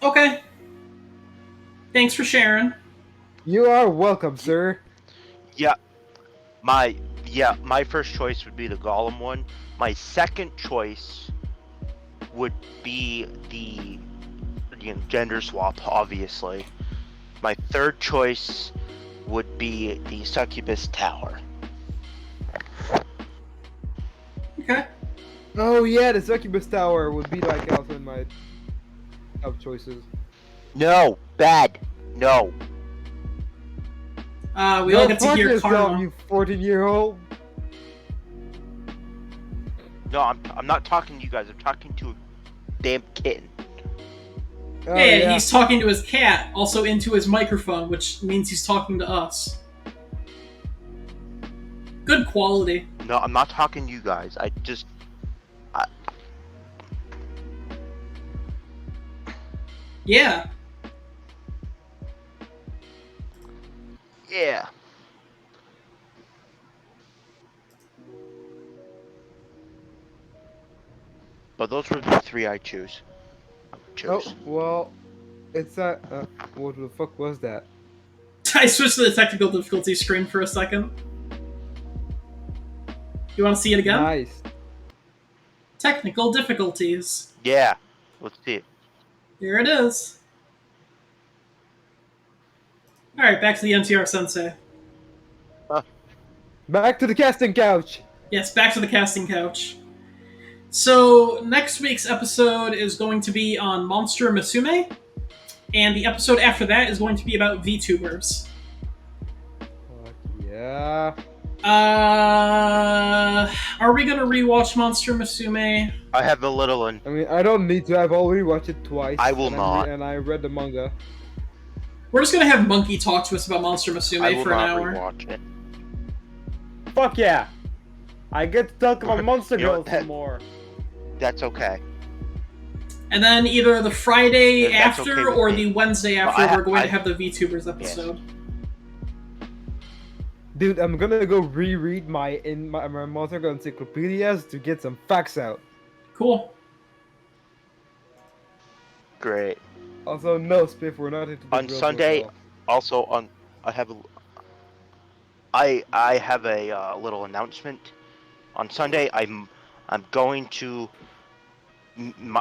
Okay. Thanks for sharing. You are welcome, sir. Yeah, my first choice would be the Gollum one. My second choice would be the gender swap, obviously. My third choice would be the Succubus Tower. Okay. Oh yeah, the Succubus Tower would be like also in my top choices. No, bad. No. We all get to fuck hear yourself, karma. you 14-year-old. No, I'm not talking to you guys. I'm talking to a damn kitten. Oh, Yeah, he's talking to his cat, also into his microphone, which means he's talking to us. Good quality. No, I'm not talking to you guys. Yeah. Yeah. But those were the three I chose. Oh, well, it's that. What the fuck was that? I switched to the technical difficulty screen for a second. You want to see it again? Nice. Technical difficulties. Yeah. Let's see it. Here it is. Alright, back to the NTR Sensei. Back to the casting couch. Yes, back to the casting couch. So, next week's episode is going to be on Monster Musume, and the episode after that is going to be about VTubers. Fuck yeah. Are we gonna rewatch Monster Musume? I have a little one. I mean, I don't need to. I've already watched it twice. I will not. And I read the manga. We're just gonna have Monkey talk to us about Monster I Musume will for an not hour. rewatch it. Fuck yeah! I get to talk about Monster You know Girls what, that- some more. That's okay. And then either the Friday Yeah, that's after okay with or me. the Wednesday after, I- we're going I- to have the VTubers episode. Dude, I'm gonna go reread my Monster Girl encyclopedias to get some facts out. Cool. Great. Also, no, Spiff, we're not into the On girls Sunday, as well. also on, I have a little announcement. On Sunday, I'm going to.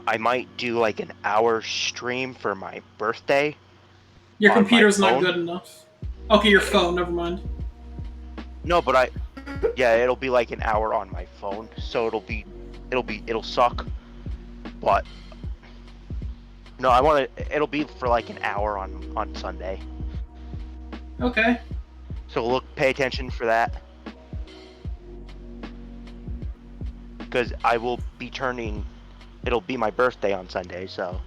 I might do like an hour stream for my birthday. Your On my computer's not phone? good enough. Okay, your phone, never mind. No, but yeah, it'll be like an hour on my phone, so it'll suck. But no, it'll be for like an hour on Sunday. Okay. So pay attention for that. Because I will be it'll be my birthday on Sunday, so.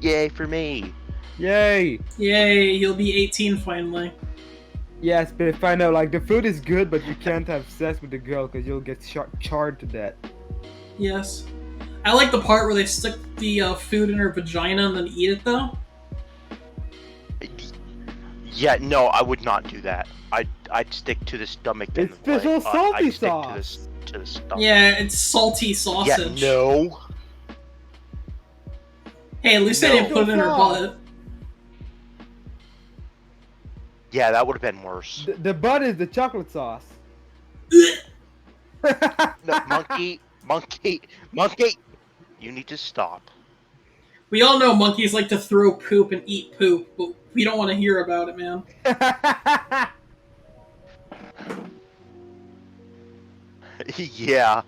Yay for me! Yay! Yay, you'll be 18 finally. Yes, Spiff, I know, like, the food is good, but you can't have sex with the girl because you'll get charred to death. Yes. I like the part where they stick the food in her vagina and then eat it, though. Yeah, no, I would not do that. I'd stick to the stomach. And It's special salty I'd stick sauce. to the stomach. Yeah, it's salty Yeah, sausage. no. Hey, at least they No. didn't put it in her butt. Yeah, that would have been worse. The butt is the chocolate sauce. No, monkey. You need to stop. We all know monkeys like to throw poop and eat poop, but we don't want to hear about it, man. Yeah.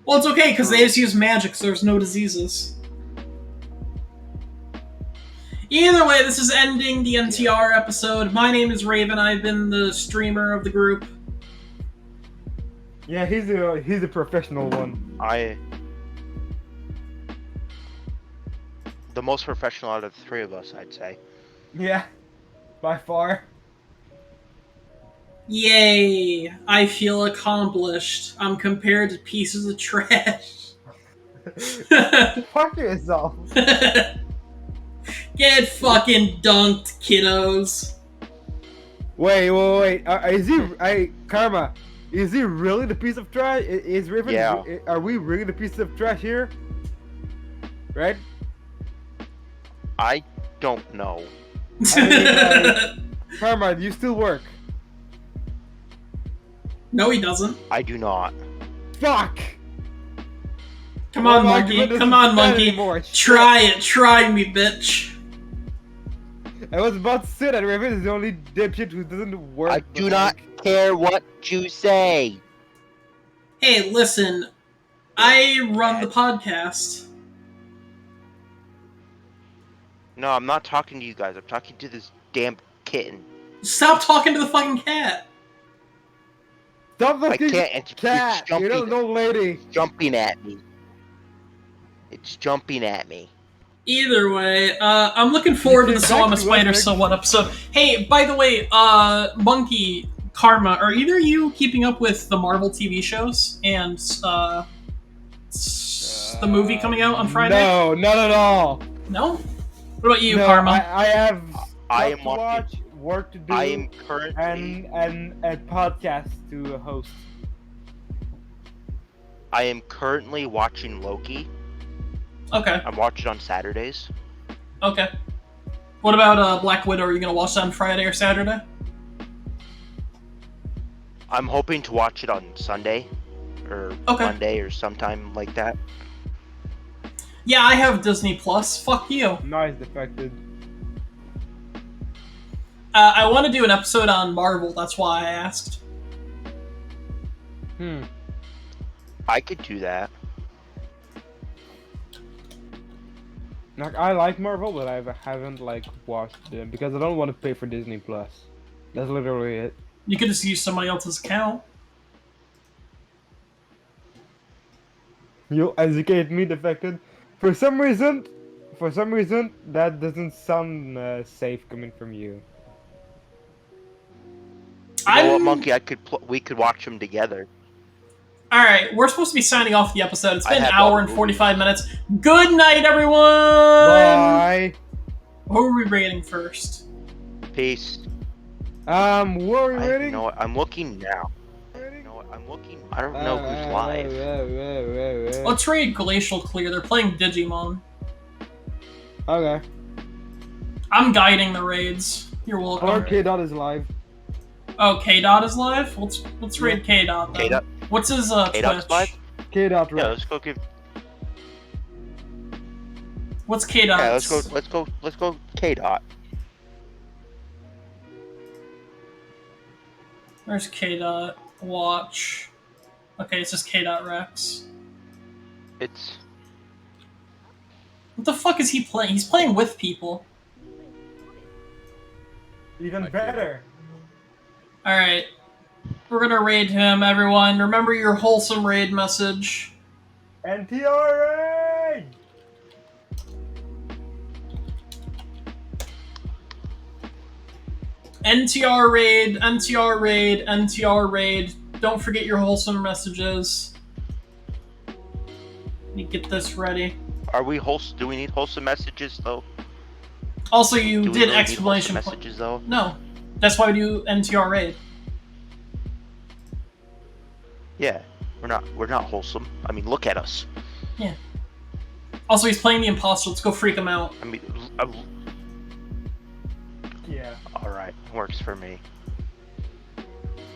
Well, it's okay, because they just use magic, so there's no diseases. Either way, this is ending the NTR episode. My name is Raven. I've been the streamer of the group. Yeah, he's a professional one. The most professional out of the three of us, I'd say. Yeah, by far. Yay! I feel accomplished. I'm compared to pieces of trash. Fuck yourself. Get fucking dunked, kiddos. Wait. Is he? Karma. Is he really the piece of trash? Is Raven? Yeah. Are we really the piece of trash here? Right? I don't know. I mean, Karma, do you still work? No, he doesn't. I do not. Fuck! Come on, Well, my monkey. argument Come isn't on, bad monkey. anymore. Try it. Try me, bitch. I was about to say that Raven is the only dipshit who doesn't work. I but, do not like, care what you say. Hey, listen. I run the podcast. No, I'm not talking to you guys. I'm talking to this damn kitten. Stop talking to the fucking cat. Stop I looking can't. It's cat. You're jumping. not an old lady. Jumping at me. It's jumping at me. Either way, I'm looking forward to the Back So I'm a to Spider Olympics. So What episode. Hey, by the way, Monkey, Karma, are either of you keeping up with the Marvel TV shows and the movie coming out on Friday? No, not at all. No? What about you, No, Karma? I have I stuff am to watch, work to do, I am currently. and a podcast to host. I am currently watching Loki. Okay, I'm watching on Saturdays. okay. What about Black Widow? Are you gonna watch that on Friday or Saturday? I'm hoping to watch it on Sunday or Okay. Monday or sometime like that. Yeah, I have Disney Plus. Fuck you. Nice defected. I want to do an episode on Marvel. That's why I asked. I could do that. Like, I like Marvel, but I haven't like watched them because I don't want to pay for Disney Plus. That's literally it. You could just use somebody else's account. You'll educate me, defected. For some reason, that doesn't sound safe coming from you. You know what, Monkey? We could watch them together. Alright, we're supposed to be signing off the episode. It's I been an have hour all and the 45 minutes. Good night, everyone! Bye. Who are we rating first? Peace. Where are we You waiting? know what? I'm looking now. You know what? I'm looking. I don't know who's live. Let's raid Glacial Clear. They're playing Digimon. Okay. I'm guiding the raids. You're welcome. Or K-Dot is live. Oh, K-Dot is live? Let's raid K-Dot then. K-Dot. What's his K-Dot's Twitch? live? K-Dot Yeah, right. let's go give. What's K-Dot? Yeah, let's go. K-Dot. Where's K-Dot? Watch. Okay, it's just K-Dot Rex. It's. What the fuck is he playing? He's playing with people. Even better. Alright. We're gonna raid him, everyone. Remember your wholesome raid message. NTRA! NTR raid, NTR raid, NTR raid. Don't forget your wholesome messages. Let me get this ready. Are we wholesome? Do we need wholesome messages though? Also, you Do we did really need exclamation wholesome point. messages though? No. That's why we do NTR raid. Yeah, we're not wholesome. I mean, look at us. Yeah. Also, he's playing the imposter. Let's go freak him out. I mean, Yeah. all right, works for me.